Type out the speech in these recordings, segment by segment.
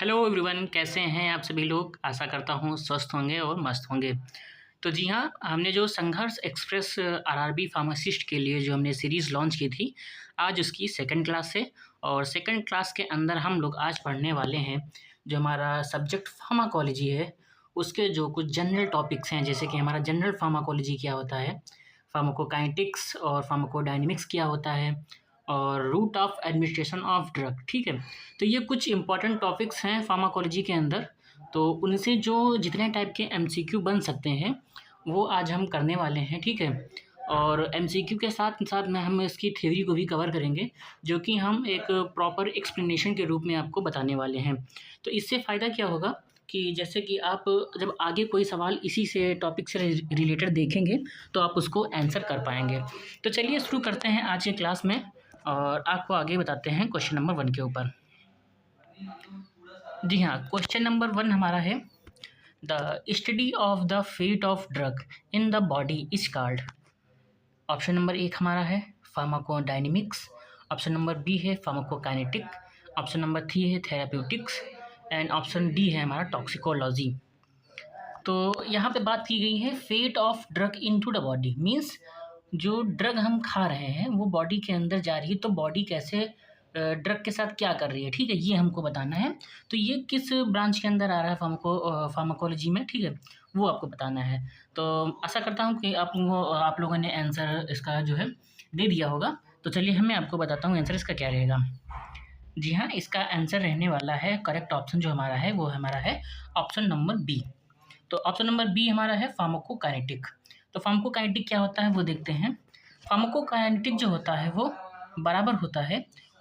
Hello everyone, कैसे हैं आप सभी लोग। आशा करता हूँ स्वस्थ होंगे और मस्त होंगे। तो जी हाँ, हमने जो संघर्ष एक्सप्रेस आरआरबी फार्मासिस्ट के लिए जो हमने सीरीज़ लॉन्च की थी, आज उसकी सेकंड क्लास है। और सेकंड क्लास के अंदर हम लोग आज पढ़ने वाले हैं जो हमारा सब्जेक्ट फार्माकोलॉजी है, उसके जो कुछ जनरल टॉपिक्स हैं। जैसे कि हमारा जनरल फार्माकोलॉजी क्या होता है, फार्माकोकाइनेटिक्स और फार्माकोडायनेमिक्स क्या होता है, और route of administration of drug. ठीक है, तो ये कुछ इंपॉर्टेंट टॉपिक्स हैं फार्माकोलॉजी के अंदर। तो उनसे जो जितने टाइप के एमसीक्यू बन सकते हैं वो आज हम करने वाले हैं। ठीक है, और एमसीक्यू के साथ साथ में हम इसकी थ्योरी को भी कवर करेंगे, जो कि हम एक प्रॉपर एक्सप्लेनेशन के रूप में आपको बताने वाले हैं। तो इससे फ़ायदा क्या होगा कि जैसे कि आप जब आगे कोई सवाल इसी से टॉपिक से रिलेटेड देखेंगे तो आप उसको आंसर कर पाएंगे। तो चलिए शुरू करते हैं आज के क्लास में, और आपको आगे बताते हैं क्वेश्चन नंबर 1 के ऊपर। जी हाँ, क्वेश्चन नंबर 1 हमारा है, the study of the fate of drug in the body is called. Option number 1 हमारा है फार्माकोडायनेमिक्स, ऑप्शन नंबर बी है फार्माकोकाइनेटिक, ऑप्शन नंबर 3 है थेराप्यूटिक्स, एंड ऑप्शन डी है हमारा टॉक्सिकोलॉजी। तो यहाँ पे बात की गई है fate of drug into the body, means जो ड्रग हम खा रहे हैं वो बॉडी के अंदर जा रही है, तो बॉडी कैसे ड्रग के साथ क्या कर रही है। ठीक है, ये हमको बताना है। तो ये किस ब्रांच के अंदर आ रहा है फार्माकोलॉजी में, ठीक है, वो आपको बताना है। तो आशा करता हूँ कि आप लोगों ने आंसर इसका जो है दे दिया होगा। तो चलिए मैं आपको बताता हूँ आंसर इसका क्या रहेगा। जी हाँ, इसका आंसर रहने वाला है, करेक्ट ऑप्शन जो हमारा है वो हमारा है ऑप्शन नंबर बी। तो ऑप्शन नंबर बी हमारा है फार्माकोकाइनेटिक। तो फार्माकोकाइनेटिक क्या होता है वो देखते हैं। फार्माकोकाइनेटिक जो होता है वो बराबर होता है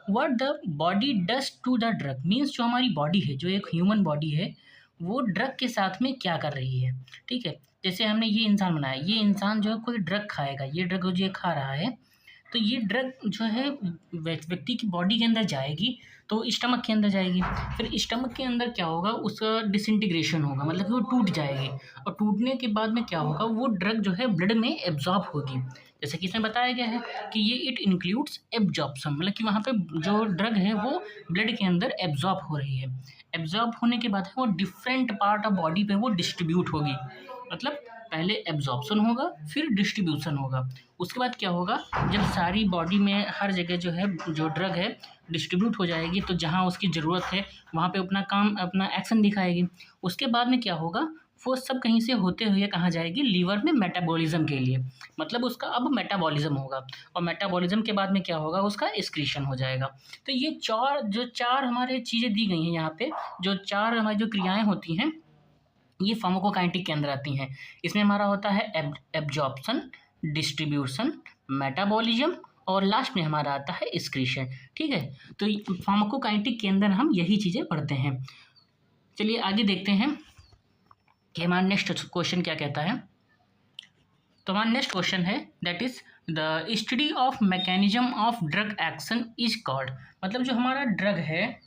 what the body does to the drug, means जो हमारी बॉडी है, जो एक ह्यूमन बॉडी है, वो ड्रग के साथ में क्या कर रही है। ठीक है, जैसे हमने ये इंसान बनाया, ये इंसान जो है कोई ड्रग खाएगा, ये ड्रग जो ये खा रहा है, तो ये ड्रग जो है व्यक्ति की बॉडी के अंदर जाएगी, तो स्टमक के अंदर जाएगी। फिर स्टमक के अंदर क्या होगा, उसका डिसइंटीग्रेशन होगा, मतलब कि वो टूट जाएगी, और टूटने के बाद में क्या होगा, वो ड्रग जो है ब्लड में एब्जॉर्ब होगी। जैसे कि इसमें बताया गया है कि ये इट इंक्लूड्स एब्जॉर्प्शन, मतलब कि वहाँ पे जो ड्रग है वो ब्लड के अंदर एब्जॉर्ब हो रही है। एब्जॉर्ब होने के बाद वो डिफरेंट पार्ट ऑफ बॉडी पे वो डिस्ट्रीब्यूट होगी, मतलब पहले एब्जॉर्प्शन होगा फिर डिस्ट्रीब्यूशन होगा। उसके बाद क्या होगा, जब सारी बॉडी में हर जगह जो है जो ड्रग है डिस्ट्रीब्यूट हो जाएगी, तो जहाँ उसकी ज़रूरत है वहाँ पे अपना काम अपना एक्शन दिखाएगी। उसके बाद में क्या होगा, वो सब कहीं से होते हुए कहाँ जाएगी, लीवर में मेटाबॉलिज्म के लिए, मतलब उसका अब मेटाबॉलिज्म होगा, और मेटाबॉलिज्म के बाद में क्या होगा, उसका एक्सक्रीशन हो जाएगा। तो ये चार हमारे चीज़ें दी गई हैं यहाँ पे, जो चार हमारी जो क्रियाएँ होती हैं ये फार्माकोकाइनेटिक के अंदर आती हैं। इसमें हमारा होता है एब्जॉर्प्शन, डिस्ट्रीब्यूशन, मेटाबॉलिज्म, और लास्ट में हमारा आता है एक्सक्रीशन। ठीक है, तो फार्माकोकाइनेटिक के अंदर हम यही चीज़ें पढ़ते हैं। चलिए आगे देखते हैं कि हमारा नेक्स्ट क्वेश्चन क्या कहता है। तो हमारा नेक्स्ट क्वेश्चन है that is the study of mechanism of drug action is called, मतलब जो हमारा ड्रग है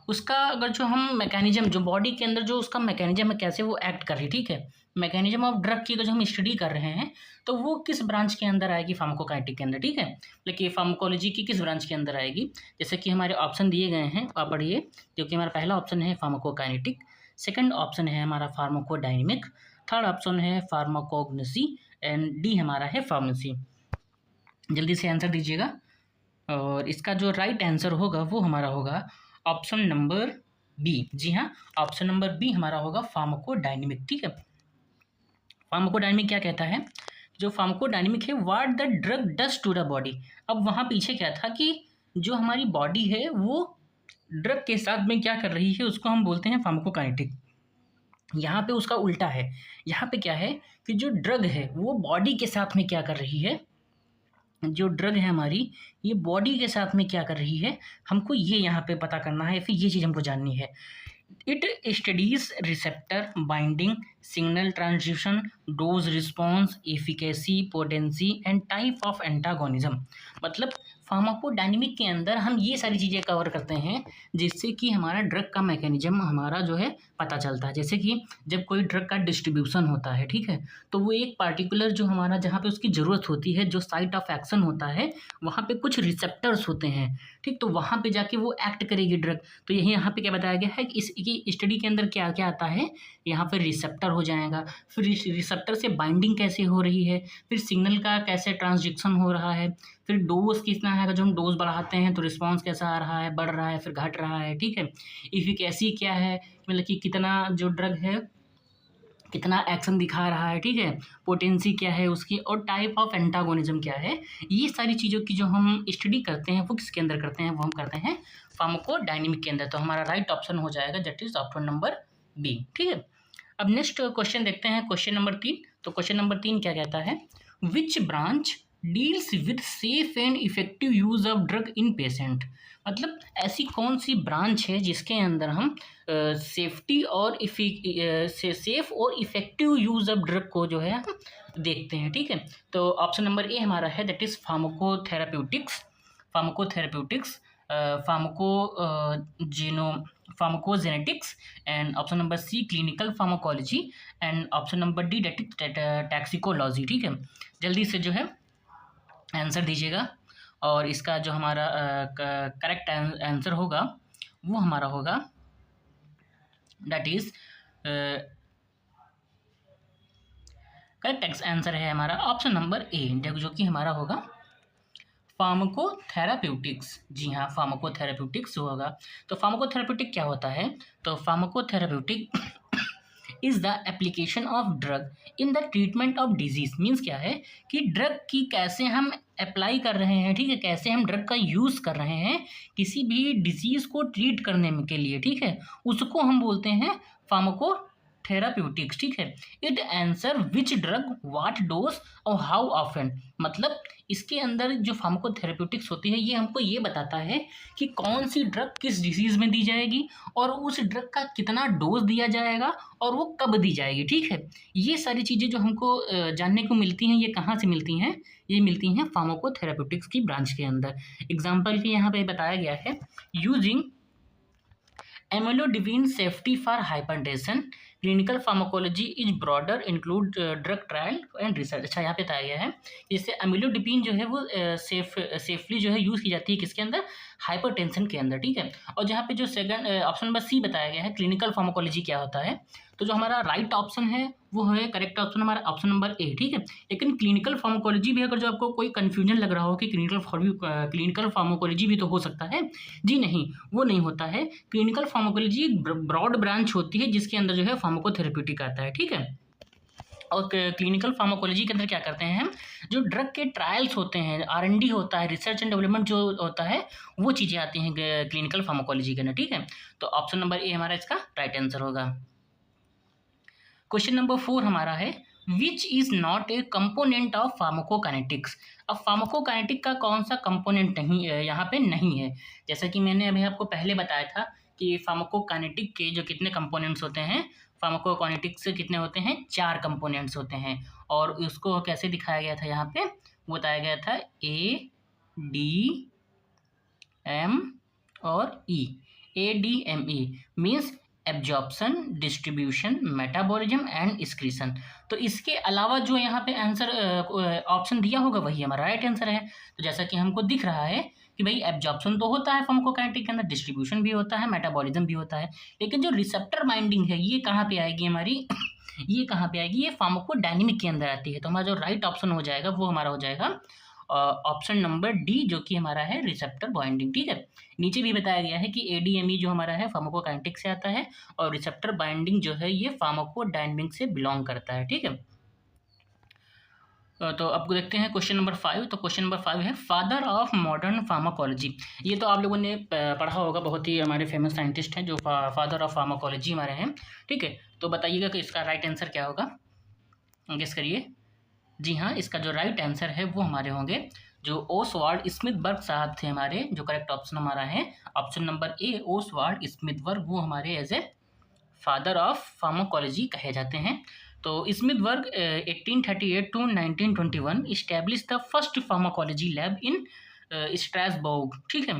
उसका अगर जो हम मैकेनिज्म, जो बॉडी के अंदर जो उसका मैकेनिज्म है, कैसे वो एक्ट कर रही है, ठीक है, मैकेनिज्म ऑफ ड्रग की अगर जो हम स्टडी कर रहे हैं तो वो किस ब्रांच के अंदर आएगी, फार्माकोकाइनेटिक के अंदर। ठीक है, लेकिन फार्माकोलॉजी की किस ब्रांच के अंदर आएगी। जैसे कि हमारे ऑप्शन दिए गए हैं, आप पढ़िए। क्योंकि हमारा पहला ऑप्शन है फार्माकोकाइनेटिक, सेकंड ऑप्शन है हमारा फार्माकोडायनेमिक, थर्ड ऑप्शन है फार्माकोग्नोसी, एंड डी हमारा है फार्मेसी। जल्दी से आंसर दीजिएगा, और इसका जो राइट आंसर होगा वो हमारा होगा ऑप्शन नंबर बी। जी हाँ, ऑप्शन नंबर बी हमारा होगा फार्माकोडायनेमिक। ठीक है, फार्माकोडायनेमिक क्या कहता है, जो फार्माकोडायनेमिक है what the drug does to the body. अब वहाँ पीछे क्या था कि जो हमारी बॉडी है वो ड्रग के साथ में क्या कर रही है, उसको हम बोलते हैं फार्माकोकाइनेटिक। यहाँ पे उसका उल्टा है, यहाँ पे क्या है कि जो ड्रग है वो बॉडी के साथ में क्या कर रही है, जो ड्रग है हमारी ये बॉडी के साथ में क्या कर रही है, हमको ये यहाँ पे पता करना है, फिर ये चीज़ हमको जाननी है। It studies receptor binding, signal transduction, dose response, efficacy, potency, and type of antagonism. मतलब फार्माकोडायनेमिक के अंदर हम ये सारी चीज़ें कवर करते हैं जिससे कि हमारा ड्रग का मैकेनिज्म हमारा जो है पता चलता है। जैसे कि जब कोई ड्रग का डिस्ट्रीब्यूशन होता है, ठीक है, तो वो एक पार्टिकुलर जो हमारा जहाँ पे उसकी ज़रूरत होती है, जो साइट ऑफ एक्शन होता है, वहाँ पे कुछ रिसेप्टर्स होते हैं, ठीक, तो वहाँ पे जाके वो एक्ट करेगी ड्रग। तो यही यहाँ पे क्या बताया गया है कि इसकी स्टडी के अंदर क्या क्या आता है, यहाँ पर रिसेप्टर हो जाएगा, फिर रिसेप्टर से बाइंडिंग कैसे हो रही है, फिर सिग्नल का कैसे ट्रांसडक्शन हो रहा है, फिर डोज़ कितना है, अगर जो हम डोज़ बढ़ाते हैं तो रिस्पॉन्स कैसा आ रहा है, बढ़ रहा है, फिर घट रहा है, ठीक है। एफिकेसी क्या है, मतलब कि कितना जो ड्रग है कितना एक्शन दिखा रहा है, ठीक है, पोटेंसी क्या है उसकी, और टाइप ऑफ एंटागोनिज्म क्या है। ये सारी चीज़ों की जो हम स्टडी करते हैं वो किसके अंदर करते हैं, वो हम करते हैं फार्माकोडायनेमिक के अंदर। तो हमारा राइट ऑप्शन हो जाएगा that is option number B, ठीक है। अब नेक्स्ट क्वेश्चन देखते हैं, क्वेश्चन नंबर 3। तो क्वेश्चन नंबर 3 क्या कहता है, which branch deals with safe and effective use of drug in patient. मतलब ऐसी कौन सी ब्रांच है जिसके अंदर हम सेफ्टी और सेफ और इफेक्टिव यूज ऑफ ड्रग को जो है हम देखते हैं, ठीक है। तो ऑप्शन नंबर ए हमारा है that is pharmacotherapeutics, pharmacotherapeutics, pharmaco geno pharmacogenetics, and option number C clinical pharmacology, and option number D that is toxicology, ठीक है। जल्दी से जो है आंसर दीजिएगा, और इसका जो हमारा करेक्ट आंसर होगा वो हमारा होगा दैट इज करेक्ट आंसर है हमारा ऑप्शन नंबर ए, जो कि हमारा होगा फार्माकोथेराप्यूटिक्स। जी हाँ, फार्माकोथेराप्यूटिक्स होगा। तो फार्माकोथेराप्यूटिक क्या होता है, तो pharmacotherapeutic is the application of drug in the treatment of disease. Means क्या है कि ड्रग की कैसे हम अप्लाई कर रहे हैं, ठीक है, कैसे हम ड्रग का यूज़ कर रहे हैं किसी भी डिजीज़ को ट्रीट करने में के लिए, ठीक है, उसको हम बोलते हैं फार्माको थेराप्यूटिक्स, ठीक है। It answer which drug what dose और हाउ ऑफन। मतलब इसके अंदर जो फार्माकोथेरेप्यूटिक्स होती है ये हमको ये बताता है कि कौन सी ड्रग किस डिजीज़ में दी जाएगी और उस ड्रग का कितना डोज दिया जाएगा और वो कब दी जाएगी, ठीक है। ये सारी चीज़ें जो हमको जानने को मिलती हैं, ये कहाँ से मिलती हैं, ये मिलती हैं फार्माकोथेरेप्यूटिक्स की ब्रांच के अंदर। एग्जाम्पल के यहाँ पे बताया गया है, using amlodipine safety for hypertension, clinical pharmacology is broader include drug trial and research. अच्छा, यहाँ पे बताया गया है जिससे एमिलोडिविन जो है वो सेफली जो है यूज़ की जाती है किसके अंदर, हाइपरटेंशन के अंदर, ठीक है। और जहाँ पे जो सेकंड ऑप्शन नंबर सी बताया गया है क्लिनिकल फार्माकोलॉजी क्या होता है, तो जो हमारा राइट ऑप्शन है वो है करेक्ट ऑप्शन हमारा ऑप्शन नंबर ए, ठीक है। लेकिन क्लिनिकल फार्माकोलॉजी भी अगर जो आपको कोई कन्फ्यूजन लग रहा हो कि क्लिनिकल फार्माकोलॉजी भी तो हो सकता है, जी नहीं, वो नहीं होता है। क्लिनिकल फार्माकोलॉजी एक ब्रॉड ब्रांच होती है जिसके अंदर जो है फार्माकोथेरेप्यूटिक आता है, ठीक है। और क्लिनिकल फार्माकोलॉजी के अंदर क्या करते हैं हम, जो ड्रग के ट्रायल्स होते हैं, R&D होता है, रिसर्च एंड डेवलपमेंट जो होता है, वो चीज़ें आती हैं क्लिनिकल फार्माकोलॉजी के अंदर, ठीक है। तो ऑप्शन नंबर ए हमारा इसका राइट आंसर होगा। क्वेश्चन नंबर 4 हमारा है, which is not a component of pharmacokinetics. अब फार्माकोकाइनेटिक का कौन सा कंपोनेंट नहीं यहाँ पे नहीं है। जैसा कि मैंने अभी आपको पहले बताया था कि फार्माकोकाइनेटिक के जो कितने कंपोनेंट्स होते हैं, फार्माकोकाइनेटिक से कितने होते हैं, 4 कंपोनेंट्स होते हैं। और उसको कैसे दिखाया गया था, यहाँ पे बताया गया था ADM और E। ADME means absorption, distribution, metabolism and excretion. तो इसके अलावा जो यहाँ पे आंसर ऑप्शन दिया होगा वही हमारा राइट आंसर है। तो जैसा कि हमको दिख रहा है कि भाई एब्जॉर्प्शन तो होता है फार्माकोकाइनेटिक के अंदर, डिस्ट्रीब्यूशन भी होता है, मेटाबॉलिज्म भी होता है, लेकिन जो रिसेप्टर बाइंडिंग है ये कहाँ पे आएगी हमारी ये कहाँ पे आएगी, ये फार्माकोडायनेमिक के अंदर आती है। तो हमारा जो राइट ऑप्शन हो जाएगा वो हमारा हो जाएगा ऑप्शन नंबर डी, जो कि हमारा है रिसेप्टर बाइंडिंग, ठीक है। नीचे भी बताया गया है कि ADME जो हमारा है फार्माकोकाइनेटिक से आता है और रिसेप्टर बाइंडिंग जो है ये फार्माकोडायनेमिक से बिलोंग करता है, ठीक है। तो अब देखते हैं क्वेश्चन नंबर 5। तो क्वेश्चन नंबर 5 है, फादर ऑफ मॉडर्न फार्माकोलॉजी। ये तो आप लोगों ने पढ़ा होगा, बहुत ही हमारे फेमस साइंटिस्ट हैं जो फादर ऑफ फार्माकोलॉजी हमारे हैं, ठीक है। तो बताइएगा कि इसका राइट आंसर क्या होगा, गेस करिए। जी हाँ, इसका जो राइट आंसर है वो हमारे होंगे जो ओसवाल्ड स्मिथबर्ग साहब थे हमारे। जो करेक्ट ऑप्शन हमारा है option number A, Oswald Schmiedeberg, वो हमारे as a father of pharmacology कहे जाते हैं। तो Schmiedeberg 1838 to 1921 establish the first pharmacology lab in Strasbourg, ठीक है,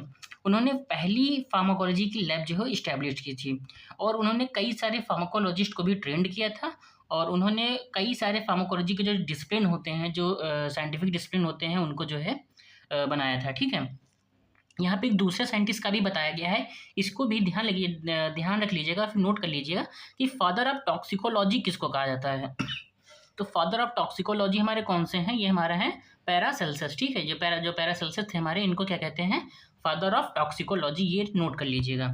उन्होंने पहली फार्माकोलॉजी की लैब जो है इस्टेब्लिश की थी और उन्होंने कई सारे फार्माकोलॉजिस्ट को भी ट्रेंड किया था और उन्होंने कई सारे फार्माकोलॉजी के जो डिसिप्लिन होते हैं, जो साइंटिफिक डिसिप्लिन होते हैं, उनको जो है बनाया था, ठीक है। यहाँ पे एक दूसरे साइंटिस्ट का भी बताया गया है, इसको भी ध्यान रख लीजिएगा, फिर नोट कर लीजिएगा कि फादर ऑफ टॉक्सिकोलॉजी किसको कहा जाता है। तो फादर ऑफ टॉक्सिकोलॉजी हमारे कौन से हैं, ये हमारा है पैरासेल्सस, ठीक है। जो पैरासेल्सस थे हमारे, इनको क्या कहते हैं, फादर ऑफ टॉक्सिकोलॉजी, ये नोट कर लीजिएगा।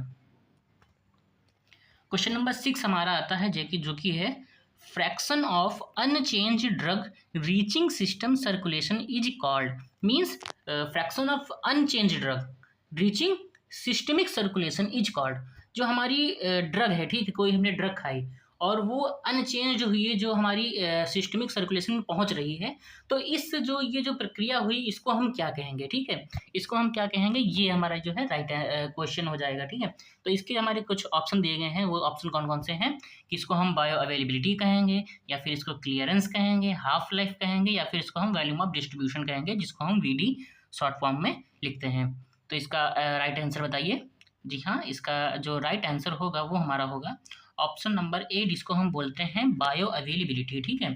क्वेश्चन नंबर 6 हमारा आता है जो कि है fraction of unchange drug reaching system circulation is called, means fraction of unchange drug reaching systemic circulation is called. जो हमारी ड्रग है, ठीक है, कोई हमने ड्रग खाई और वो अनचेंज हुई है, जो हमारी सिस्टमिक सर्कुलेशन में पहुंच रही है, तो ये जो प्रक्रिया हुई, इसको हम क्या कहेंगे, ठीक है, इसको हम क्या कहेंगे, ये हमारा जो है राइट क्वेश्चन हो जाएगा, ठीक है। तो इसके हमारे कुछ ऑप्शन दिए गए हैं, वो ऑप्शन कौन कौन से हैं कि इसको हम बायो अवेलेबिलिटी कहेंगे, या फिर इसको क्लियरेंस कहेंगे, हाफ लाइफ कहेंगे, या फिर इसको हम वॉल्यूम ऑफ डिस्ट्रीब्यूशन कहेंगे, जिसको हम वीडी शॉर्ट फॉर्म में लिखते हैं। तो इसका राइट आंसर बताइए। जी हाँ, इसका जो राइट आंसर होगा वो हमारा होगा ऑप्शन नंबर ए, जिसको हम बोलते हैं बायो अवेलेबिलिटी, ठीक है।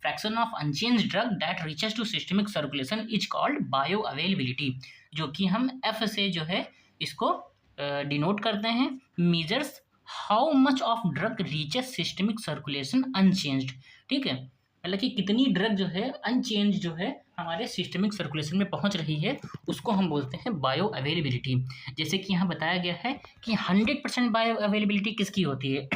Fraction of unchange drug that reaches to systemic circulation is called bioavailability, जो कि हम एफ से जो है इसको डिनोट करते हैं। Measures how much of drug reaches systemic circulation unchanged, ठीक है, मतलब कि कितनी ड्रग जो है अनचेंज जो है हमारे सिस्टमिक सर्कुलेशन में पहुंच रही है, उसको हम बोलते हैं बायो अवेलेबिलिटी। जैसे कि यहाँ बताया गया है कि 100% बायो अवेलेबिलिटी किसकी होती है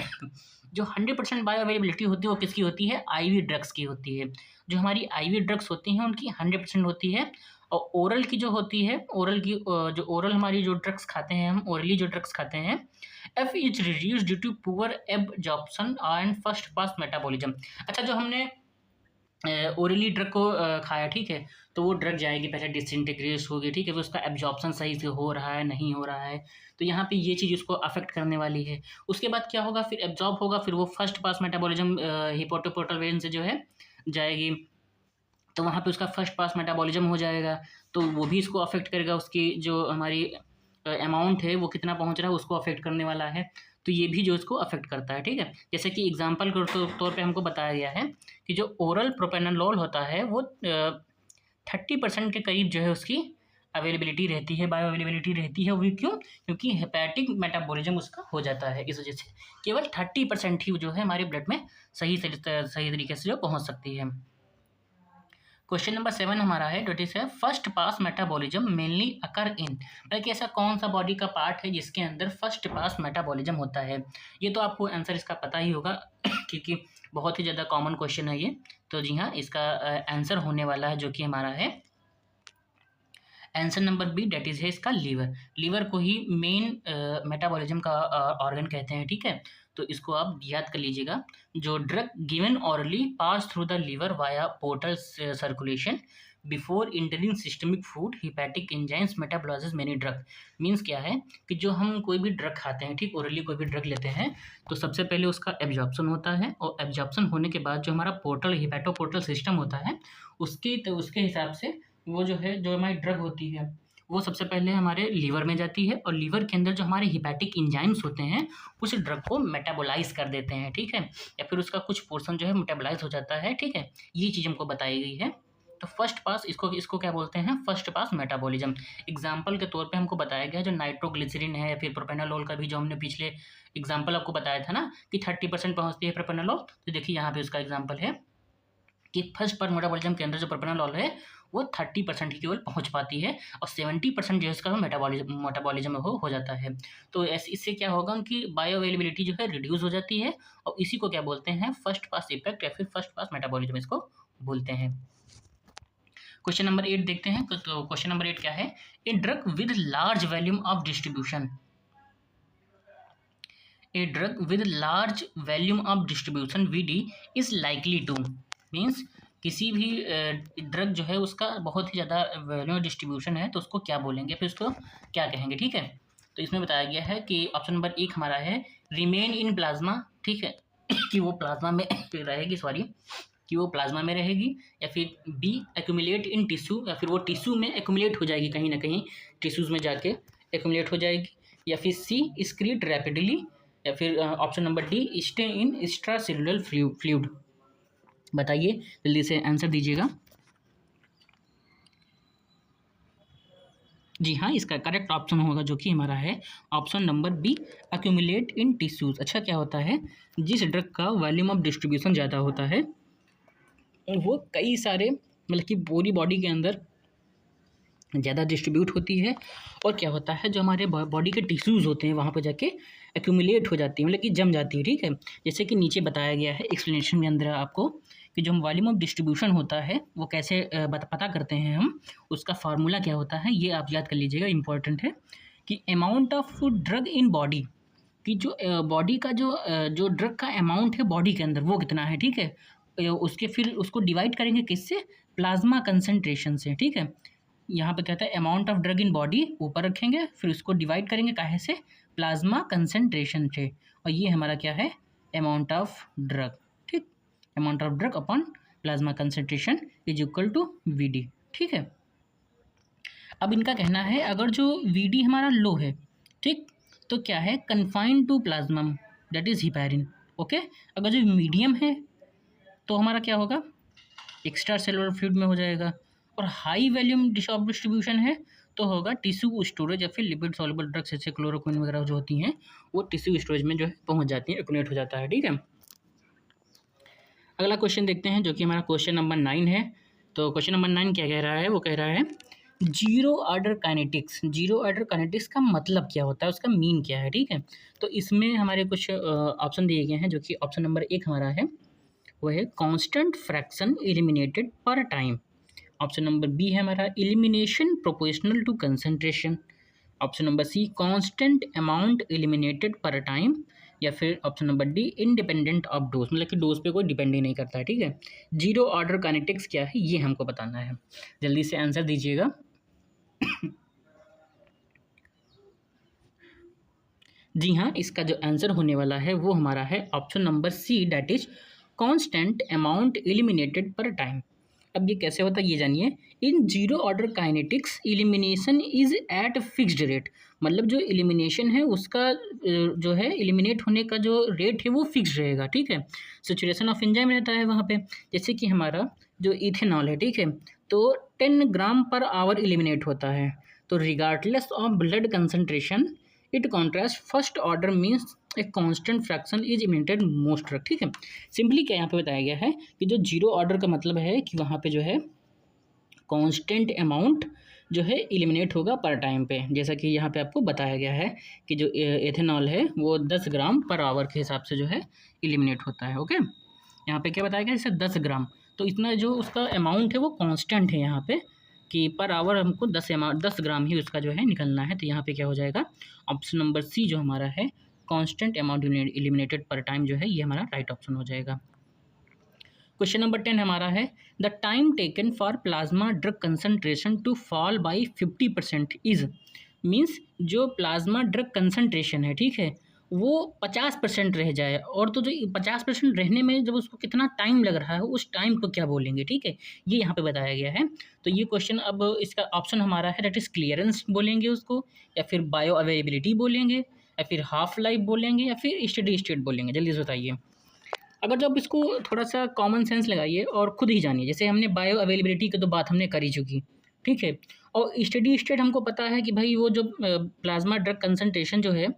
जो 100% बायो अवेलेबिलिटी होती है वो किसकी होती है, आईवी ड्रग्स की होती है। जो हमारी आईवी ड्रग्स होती हैं उनकी 100% होती है, और ओरल की जो होती है, जो ओरल हमारी जो ड्रग्स खाते हैं, हम ओरली जो ड्रग्स खाते हैं, F is reduce due to poor absorption and first pass metabolism. अच्छा, जो हमने ओरली ड्रग को खाया, ठीक है, तो वो ड्रग जाएगी, पहले डिसइंटीग्रेट होगी, ठीक है, फिर उसका एब्जॉर्प्शन सही से हो रहा है नहीं हो रहा है, तो यहाँ पे ये चीज़ उसको अफेक्ट करने वाली है। उसके बाद क्या होगा, फिर एब्जॉर्ब होगा, फिर वो फर्स्ट पास मेटाबॉलिज्म हिपोटोपोर्टल वेन से जो है जाएगी, तो वहाँ पे उसका फर्स्ट पास मेटाबॉलिज्म हो जाएगा, तो वो भी इसको अफेक्ट करेगा, उसकी जो हमारी अमाउंट है वो कितना पहुँच रहा है उसको अफेक्ट करने वाला है, तो ये भी जो इसको अफेक्ट करता है, ठीक है। जैसे कि एग्जांपल के तौर पे हमको बताया गया है कि जो ओरल प्रोपेनोलोल होता है वो 30% के करीब जो है उसकी अवेलेबिलिटी रहती है, बायो अवेलेबिलिटी रहती है। वो क्यों, क्योंकि हेपेटिक मेटाबॉलिज्म उसका हो जाता है, इस वजह से केवल 30% ही जो है हमारे ब्लड में सही तरीके से जो पहुँच सकती है। क्वेश्चन नंबर 7 हमारा है, डेट इज है first pass metabolism mainly occur in, मतलब कि ऐसा कौन सा बॉडी का पार्ट है जिसके अंदर फर्स्ट पास मेटाबॉलिज्म होता है। ये तो आपको आंसर इसका पता ही होगा क्योंकि बहुत ही ज़्यादा कॉमन क्वेश्चन है ये। तो जी हाँ, इसका आंसर होने वाला है जो कि हमारा है answer number B, that is है इसका लीवर। लीवर को ही मेन मेटाबॉलिज्म का ऑर्गन कहते हैं, ठीक है। तो इसको आप याद कर लीजिएगा। जो drug given orally pass through the liver via portal circulation before entering systemic food hepatic enzymes metabolises many drug, means क्या है कि जो हम कोई भी ड्रग खाते हैं, ठीक, ओरली कोई भी ड्रग लेते हैं, तो सबसे पहले उसका एब्जॉर्प्शन होता है, और एब्जॉर्प्शन होने के बाद जो हमारा पोर्टल हिपैटोपोर्टल सिस्टम होता है उसके हिसाब से वो जो है, जो हमारी ड्रग होती है वो सबसे पहले हमारे लीवर में जाती है, और लीवर के अंदर जो हमारे हिपैटिक एंजाइम्स होते हैं उस ड्रग को मेटाबोलाइज कर देते हैं, ठीक है, या फिर उसका कुछ पोर्शन जो है मेटाबोलाइज हो जाता है, ठीक है। ये चीज़ हमको बताई गई है। तो फर्स्ट पास इसको क्या बोलते हैं, फर्स्ट पास मेटाबॉलिज्म। एग्जाम्पल के तौर पे हमको बताया गया जो नाइट्रोग्लिसरीन है, फिर प्रोपेनोलोल का भी जो हमने पिछले एग्जाम्पल आपको बताया था ना कि 30% पहुँचती है प्रोपेनोलोल, तो देखिए यहाँ पे उसका एग्जाम्पल है कि फर्स्ट पास मेटाबॉलिज्म के अंदर जो प्रोपेनोलोल है वो 30% ही केवल पहुंच पाती है, और 70% जो है इसका मेटाबॉलिज्म हो जाता है। तो इससे क्या होगा, उनकी बायो अवेलेबिलिटी जो है रिड्यूस हो जाती है, और इसी को क्या बोलते हैं, फर्स्ट पास इफेक्ट या फिर फर्स्ट पास मेटाबॉलिज्म इसको बोलते हैं। क्वेश्चन नंबर 8 देखते हैं। तो क्वेश्चन नंबर 8 क्या है, a drug with large volume of distribution, a drug with large volume of distribution VD is likely to, means किसी भी ड्रग जो है उसका बहुत ही ज़्यादा वॉल्यूम डिस्ट्रीब्यूशन है तो उसको क्या बोलेंगे, फिर उसको क्या कहेंगे, ठीक है। तो इसमें बताया गया है कि ऑप्शन नंबर 1 हमारा है रिमेन इन प्लाज्मा, ठीक है कि वो प्लाज्मा में रहेगी, सॉरी, कि वो प्लाज्मा में रहेगी, या फिर बी एक्यूमुलेट इन टिश्यू, या फिर वो टिश्यू में एक्यूमुलेट हो जाएगी, कहीं ना कहीं टिश्यूज़ में जाके एक्यूमुलेट हो जाएगी, या फिर सी स्क्रीट रैपिडली, या फिर option number D stay in extra cellular fluid. बताइए, जल्दी से आंसर दीजिएगा। जी हाँ, इसका करेक्ट ऑप्शन होगा जो कि हमारा है option number B accumulate in tissues. अच्छा, क्या होता है, जिस ड्रग का वॉल्यूम ऑफ डिस्ट्रीब्यूशन ज़्यादा होता है वो कई सारे मतलब कि पूरी बॉडी के अंदर ज़्यादा डिस्ट्रीब्यूट होती है, और क्या होता है जो हमारे बॉडी के टिश्यूज़ होते हैं वहाँ पर जाके एक्यूमुलेट हो जाती है, मतलब कि जम जाती है। ठीक है, जैसे कि नीचे बताया गया है एक्सप्लेनेशन के अंदर आपको कि जो हम वॉल्यूम ऑफ डिस्ट्रीब्यूशन होता है वो कैसे पता करते हैं हम, उसका फार्मूला क्या होता है ये आप याद कर लीजिएगा, इंपॉर्टेंट है कि amount of drug in body, कि जो बॉडी का जो ड्रग का अमाउंट है बॉडी के अंदर वो कितना है। ठीक है, उसके फिर उसको डिवाइड करेंगे किससे, प्लाज्मा कंसनट्रेशन से। ठीक है, यहाँ पे कहता है amount of drug in body ऊपर रखेंगे, फिर उसको डिवाइड करेंगे काहे से, प्लाज्मा कंसनट्रेशन से, और ये हमारा क्या है, अमाउंट ऑफ ड्रग। ठीक, amount of drug upon plasma concentration is equal to VD. ठीक है, अब इनका कहना है अगर जो वीडी हमारा लो है, ठीक, तो क्या है, confined to plasma that is heparin. Okay, अगर जो मीडियम है तो हमारा क्या होगा, एक्स्ट्रा सेलुलर फ्लूइड में हो जाएगा, और हाई वॉल्यूम ऑफ डिस्ट्रीब्यूशन है तो होगा टिश्यू स्टोरेज, या फिर लिपिड सॉल्युबल ड्रग्स जैसे क्लोरोक्विन वगैरह जो होती हैं वो टिश्यू स्टोरेज में जो है पहुंच जाती हैं, एक्यूमुलेट हो जाता है। ठीक है, अगला क्वेश्चन देखते हैं जो कि हमारा क्वेश्चन नंबर 9 है। तो क्वेश्चन नंबर 9 क्या कह रहा है, वो कह रहा है zero order kinetics. Zero order kinetics का मतलब क्या होता है, उसका मीन क्या है। ठीक है, तो इसमें हमारे कुछ ऑप्शन दिए गए हैं, जो कि ऑप्शन नंबर 1 हमारा है वो है constant fraction eliminated per time. Option number B है हमारा elimination proportional to concentration. Option number C constant amount eliminated per time, या फिर option number D independent of dose, मतलब कि डोज पे कोई डिपेंड ही नहीं करता है। ठीक है, जीरो ऑर्डर काइनेटिक्स क्या है ये हमको बताना है, जल्दी से आंसर दीजिएगा। जी हाँ, इसका जो आंसर होने वाला है वो हमारा है option number C, that is constant amount eliminated per time. अब ये कैसे होता है ये जानिए, in zero order kinetics elimination is at fixed rate, मतलब जो एलिमिनेशन है उसका जो है एलिमिनेट होने का जो रेट है वो फिक्स रहेगा। ठीक है, सिचुएशन ऑफ एंजाइम रहता है वहाँ पे, जैसे कि हमारा जो इथेनॉल है, ठीक है, तो 10 ग्राम पर आवर एलिमिनेट होता है, तो regardless of blood concentration it contrast first order means a constant fraction is eliminated most drug. ठीक है, सिंपली क्या यहाँ पे बताया गया है कि जो जीरो ऑर्डर का मतलब है कि वहाँ पे जो है कांस्टेंट अमाउंट जो है एलिमिनेट होगा पर टाइम पे, जैसा कि यहाँ पे आपको बताया गया है कि जो एथेनॉल है वो 10 ग्राम पर आवर के हिसाब से जो है एलिमिनेट होता है। ओके, यहाँ पे क्या बताया गया, जैसे 10 ग्राम, तो इतना जो उसका अमाउंट है वो कांस्टेंट है यहाँ पे कि पर आवर हमको 10 ग्राम ही उसका जो है निकलना है, तो यहाँ पे क्या हो जाएगा, ऑप्शन नंबर सी जो हमारा है constant amount eliminated per time जो है ये हमारा राइट ऑप्शन हो जाएगा। क्वेश्चन नंबर 10 हमारा है the time taken for plasma drug concentration to fall by 50% is, means जो प्लाज्मा ड्रग कंसनट्रेशन है, ठीक है, वो 50% रह जाए, और तो जो 50% रहने में जब उसको कितना टाइम लग रहा है उस टाइम को क्या बोलेंगे। ठीक है, ये यहाँ पे बताया गया है। तो ये क्वेश्चन, अब इसका ऑप्शन हमारा है दैट इज़ क्लियरेंस बोलेंगे उसको, या फिर बायो अवेलेबिलिटी बोलेंगे, या फिर हाफ लाइफ बोलेंगे, या फिर स्टेडी स्टेट बोलेंगे। जल्दी से बताइए। अगर जब इसको थोड़ा सा कॉमन सेंस लगाइए और खुद ही जानिए, जैसे हमने बायो अवेलेबिलिटी की तो बात हमने करी चुकी, ठीक है, और स्टेडी स्टेट हमको पता है कि भाई वो जो प्लाज्मा ड्रग कंसनट्रेशन जो है,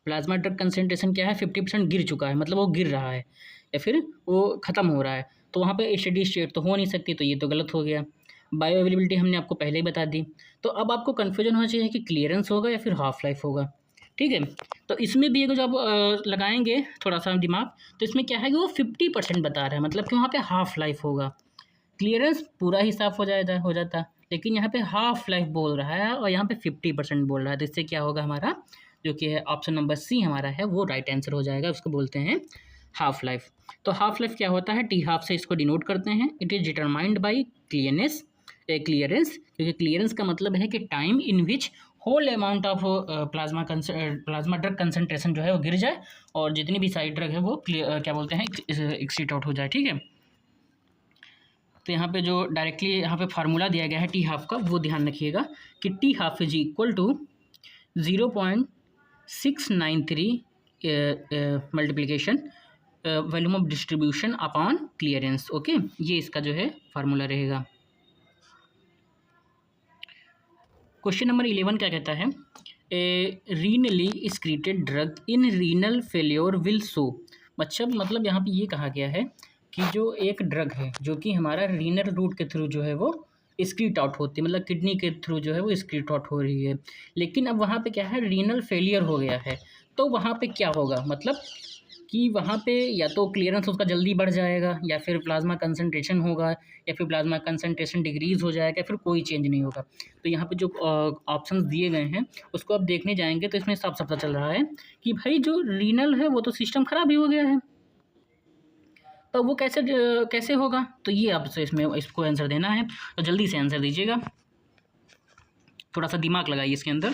प्लाज्मा ड्रग कंसनट्रेशन क्या है, 50% गिर चुका है, मतलब वो गिर रहा है या फिर वो ख़त्म हो रहा है, तो वहाँ पे स्टेडी स्टेट तो हो नहीं सकती, तो ये तो गलत हो गया। बायो अवेलेबिलिटी हमने आपको पहले ही बता दी, तो अब आपको कन्फ्यूजन होना चाहिए कि क्लियरेंस होगा या फिर हाफ लाइफ होगा। ठीक है, तो इसमें भी अगर जब लगाएंगे थोड़ा सा दिमाग, तो इसमें क्या है कि वो 50% बता रहा है, मतलब कि वहाँ पे हाफ लाइफ होगा। क्लियरेंस पूरा ही साफ हो जाता, लेकिन यहाँ पे हाफ लाइफ बोल रहा है और यहाँ पे 50% बोल रहा है, तो इससे क्या होगा, हमारा जो कि है ऑप्शन नंबर सी हमारा है वो राइट आंसर हो जाएगा। उसको बोलते हैं हाफ लाइफ। तो हाफ लाइफ क्या होता है, टी हाफ से इसको डिनोट करते हैं। It is determined by clearance, क्योंकि क्लियरेंस का मतलब है कि time in which whole amount of plasma drug concentration जो है वो गिर जाए और जितनी भी सारी ड्रग है वो क्या बोलते हैं एक्सीट आउट हो जाए। ठीक है, तो यहाँ पे जो डायरेक्टली यहाँ पे फार्मूला दिया गया है टी हाफ का, वो ध्यान रखिएगा कि T half is equal to 0.693 multiplication volume of distribution upon clearance. Okay, ये इसका जो है फार्मूला रहेगा। क्वेश्चन नंबर 11 क्या कहता है, a renally excreted drug in renal failure will show. मतलब यहाँ पे ये कहा गया है कि जो एक ड्रग है जो कि हमारा रीनल रूट के थ्रू जो है वो एक्सक्रीट आउट होती है, मतलब किडनी के थ्रू जो है वो एक्सक्रीट आउट हो रही है, लेकिन अब वहाँ पे क्या है, रीनल फेलियर हो गया है, तो वहाँ पे क्या होगा, मतलब कि वहाँ पे या तो क्लियरेंस उसका जल्दी बढ़ जाएगा, या फिर प्लाज्मा कंसंट्रेशन होगा, या फिर प्लाज्मा कंसंट्रेशन डिक्रीज़ हो जाएगा, या फिर कोई चेंज नहीं होगा। तो यहाँ पे जो ऑप्शंस दिए गए हैं उसको आप देखने जाएंगे तो इसमें साफ साफ पता चल रहा है कि भाई जो रीनल है वो तो सिस्टम ख़राब ही हो गया है, तो वो कैसे होगा। तो ये आपसे इसको आंसर देना है, तो जल्दी से आंसर दीजिएगा, थोड़ा सा दिमाग लगाइए इसके अंदर।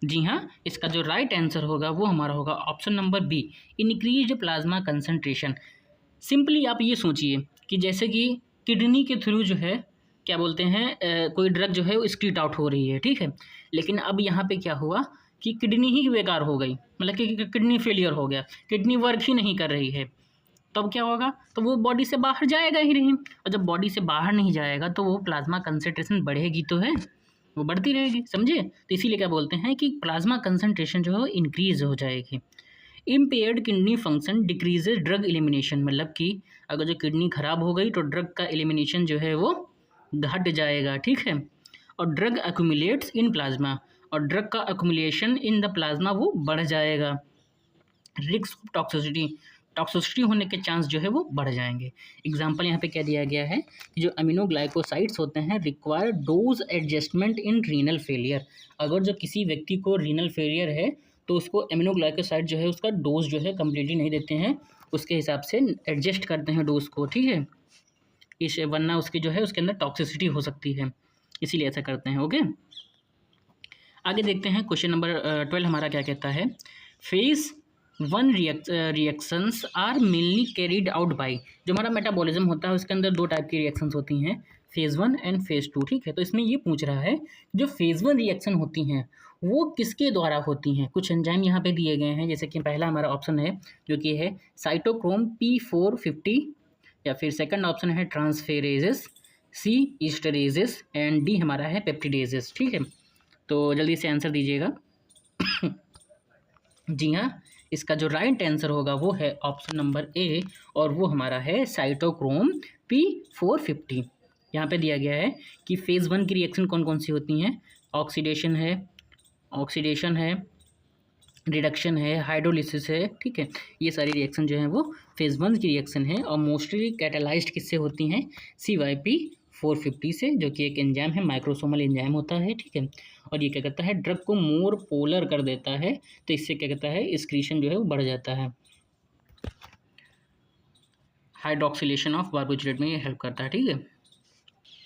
जी हाँ, इसका जो राइट आंसर होगा वो हमारा होगा option number B, increased plasma concentration. Simply आप ये सोचिए कि जैसे कि किडनी के थ्रू जो है क्या बोलते हैं कोई ड्रग जो है वो एक्सक्रीट आउट हो रही है, ठीक है, लेकिन अब यहाँ पे क्या हुआ कि किडनी ही बेकार हो गई, मतलब कि किडनी फेलियर हो गया, किडनी वर्क ही नहीं कर रही है, तब क्या होगा, तो वो बॉडी से बाहर जाएगा ही नहीं, और जब बॉडी से बाहर नहीं जाएगा तो वो प्लाज्मा कंसंट्रेशन बढ़ेगी तो है, वो बढ़ती रहेगी, समझे। तो इसीलिए क्या बोलते हैं कि प्लाज्मा कंसंट्रेशन जो है वो इंक्रीज हो जाएगी। Impaired kidney function decreases drug elimination, मतलब कि अगर जो किडनी खराब हो गई तो ड्रग का एलिमिनेशन जो है वो घट जाएगा, ठीक है, और ड्रग एक्यूमुलेट्स इन प्लाज्मा, और ड्रग का एक्यूमुलेशन इन द प्लाज्मा वो बढ़ जाएगा। रिस्क ऑफ टॉक्सिसिटी होने के चांस जो है वो बढ़ जाएंगे। एग्जाम्पल यहाँ पे क्या दिया गया है कि जो अमीनोग्लाइकोसाइड्स होते हैं require dose adjustment in renal failure. अगर जो किसी व्यक्ति को रीनल फेलियर है तो उसको अमीनोग्लाइकोसाइड जो है उसका डोज जो है कम्प्लीटली नहीं देते हैं, उसके हिसाब से एडजस्ट करते हैं डोज को, ठीक है, इस वरना उसकी जो है उसके अंदर टॉक्सिसिटी हो सकती है, इसीलिए ऐसा करते हैं। ओके, आगे देखते हैं क्वेश्चन नंबर 12 हमारा क्या कहता है, phase 1 reactions are mainly carried out by. जो हमारा मेटाबॉलिज्म होता है उसके अंदर 2 टाइप की रिएक्शंस होती हैं, फेज़ 1 एंड फेज़ 2, ठीक है। तो इसमें ये पूछ रहा है जो फेज़ 1 रिएक्शन होती हैं वो किसके द्वारा होती हैं। कुछ एंजाइम यहाँ पे दिए गए हैं, जैसे कि पहला हमारा ऑप्शन है जो कि है साइटोक्रोम P450, या फिर सेकंड ऑप्शन है ट्रांसफेरेजेस, सी ईस्टरेजेस, एंड डी हमारा है पेप्टिडेजेस, ठीक है। तो जल्दी से आंसर दीजिएगा। जी हाँ, इसका जो राइट आंसर होगा वो है ऑप्शन नंबर ए, और वो हमारा है साइटोक्रोम P450। यहाँ पे दिया गया है कि फेज़ 1 की रिएक्शन कौन कौन सी होती हैं, ऑक्सीडेशन है, रिडक्शन है, हाइड्रोलिसिस है, ठीक है, ये सारी रिएक्शन जो है वो फेज़ 1 की रिएक्शन है, और मोस्टली कैटालाइज्ड किससे होती हैं, CYP450 से, जो कि एक एंजाइम है, माइक्रोसोमल एंजाइम होता है, ठीक है, और ये क्या करता है ड्रग को मोर पोलर कर देता है, तो इससे क्या कहता है एक्सक्रीशन जो है वो बढ़ जाता है, हाइड्रोक्सिलेशन ऑफ बार्बिट्रेट में ये हेल्प करता है, ठीक है।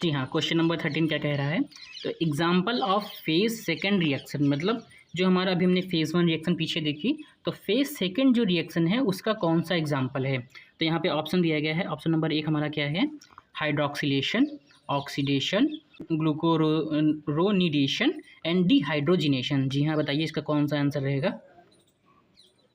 जी हाँ, क्वेश्चन नंबर 13 क्या कह रहा है, तो example of phase second reaction, मतलब जो हमारा अभी हमने फेज़ 1 रिएक्शन पीछे देखी, तो फेज़ सेकेंड जो रिएक्शन है उसका कौन सा एग्जाम्पल है। तो यहाँ पे ऑप्शन दिया गया है, ऑप्शन नंबर 1 हमारा क्या है, hydroxylation, oxidation, glucuronidation and dehydrogenation. जी हाँ, बताइए इसका कौन सा आंसर रहेगा।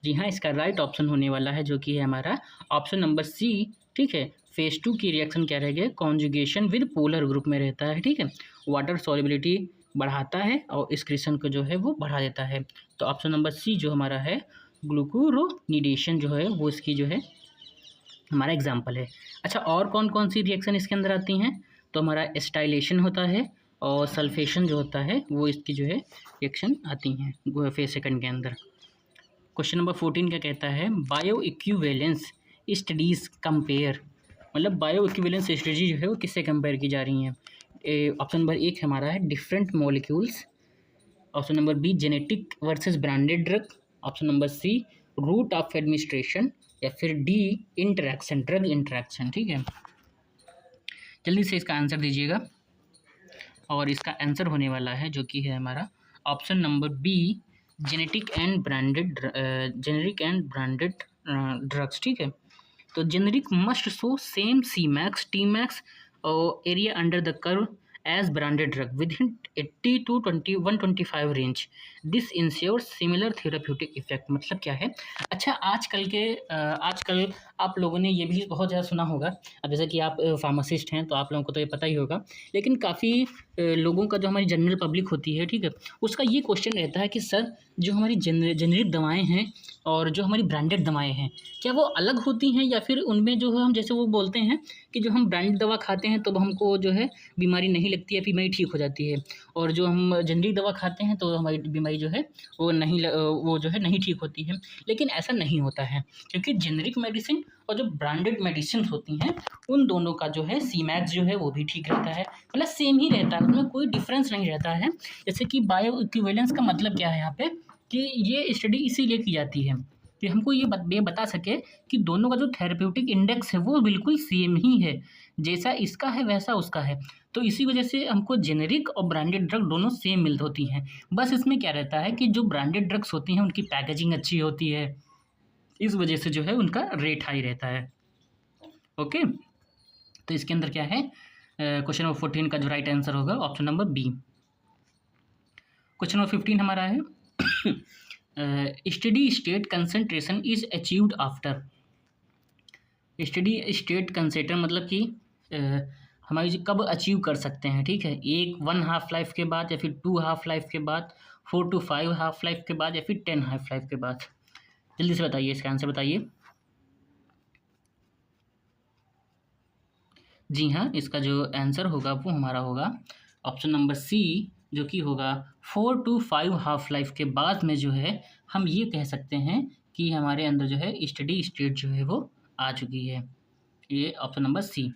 जी हाँ, इसका राइट ऑप्शन होने वाला है जो कि है हमारा ऑप्शन नंबर सी, ठीक है। फेज़ 2 की रिएक्शन क्या रहेगा, कॉन्जुगेशन विद पोलर ग्रुप में रहता है, ठीक है, वाटर सॉल्युबिलिटी बढ़ाता है और एक्सक्रीशन को जो है वो बढ़ा देता है। तो ऑप्शन नंबर सी जो हमारा है ग्लूकोरोनिडेशन जो है वो इसकी जो है हमारा एग्जाम्पल है। अच्छा, और कौन कौन सी रिएक्शन इसके अंदर आती हैं, तो हमारा एस्टाइलेशन होता है और सल्फेशन जो होता है वो इसकी जो है रिएक्शन आती हैं फेज सेकंड के अंदर। क्वेश्चन नंबर 14 क्या कहता है, बायो इक्विवेलेंस स्टडीज़ कंपेयर, मतलब बायो इक्विवेलेंस स्टडी जो है वो किससे कंपेयर की जा रही हैं। ऑप्शन नंबर 1 हमारा है different molecules, option number B genetic versus branded drug, option number C route of administration, या फिर डी इंटरेक्शन, ड्रग इंटरेक्शन, ठीक है। जल्दी से इसका आंसर दीजिएगा, और इसका आंसर होने वाला है जो कि है हमारा option number B generic and branded drugs, ठीक है। तो generic must show same C max T max area under the curve as branded drug within 80 to 125 range. This ensure similar therapeutic effect. मतलब क्या है? अच्छा, आजकल आप लोगों ने ये भी बहुत ज़्यादा सुना होगा. अब जैसे कि आप फार्मासिस्ट हैं तो आप लोगों को तो ये पता ही होगा, लेकिन काफ़ी लोगों का जो हमारी जनरल पब्लिक होती है, ठीक है, उसका ये क्वेश्चन रहता है कि सर जो हमारी जेनरिक दवाएं हैं और जो हमारी ब्रांडेड दवाएं हैं, क्या वो अलग होती हैं या फिर उनमें जो है हम जैसे वो बोलते हैं कि जो हम ब्रांडेड दवा खाते हैं तो हमको जो है बीमारी नहीं लगती है, बीमारी ठीक हो जाती है, और जो हम जेनरिक दवा खाते हैं तो हमारी बीमारी जो है वो जो है नहीं ठीक होती है. लेकिन ऐसा नहीं होता है, क्योंकि जेनरिक मेडिसिन और जो ब्रांडेड मेडिसिन होती हैं उन दोनों का जो है सीमैक्स जो है वो भी ठीक रहता है, मतलब सेम ही रहता है, उसमें कोई डिफरेंस नहीं रहता है. जैसे कि बायो इक्विवेलेंस का मतलब क्या है यहाँ पे, कि ये स्टडी इसीलिए की जाती है कि हमको ये बता सके कि दोनों का जो थेरेप्यूटिक इंडेक्स है वो बिल्कुल सेम ही है, जैसा इसका है वैसा उसका है. तो इसी वजह से हमको जेनेरिक और ब्रांडेड ड्रग दोनों सेम मिल होती हैं. बस इसमें क्या रहता है कि जो ब्रांडेड ड्रग्स होती हैं उनकी पैकेजिंग अच्छी होती है, इस वजह से जो है उनका रेट हाई रहता है. ओके, तो इसके अंदर क्या है, क्वेश्चन नंबर 14 का जो राइट आंसर होगा option number B. Question number 15 हमारा है steady state concentration is achieved after. Steady state concentration मतलब कि हमारी कब अचीव कर सकते हैं, ठीक है, 1 हाफ लाइफ के बाद, या फिर 2 हाफ लाइफ के बाद, 4 to 5 हाफ लाइफ के बाद, या फिर 10 हाफ लाइफ के बाद. जल्दी से बताइए, इसका आंसर बताइए. जी हाँ, इसका जो आंसर होगा वो हमारा होगा ऑप्शन नंबर सी, जो कि होगा 4 to 5 हाफ लाइफ के बाद में जो है हम ये कह सकते हैं कि हमारे अंदर जो है स्टडी स्टेट जो है वो आ चुकी है. ये option number C.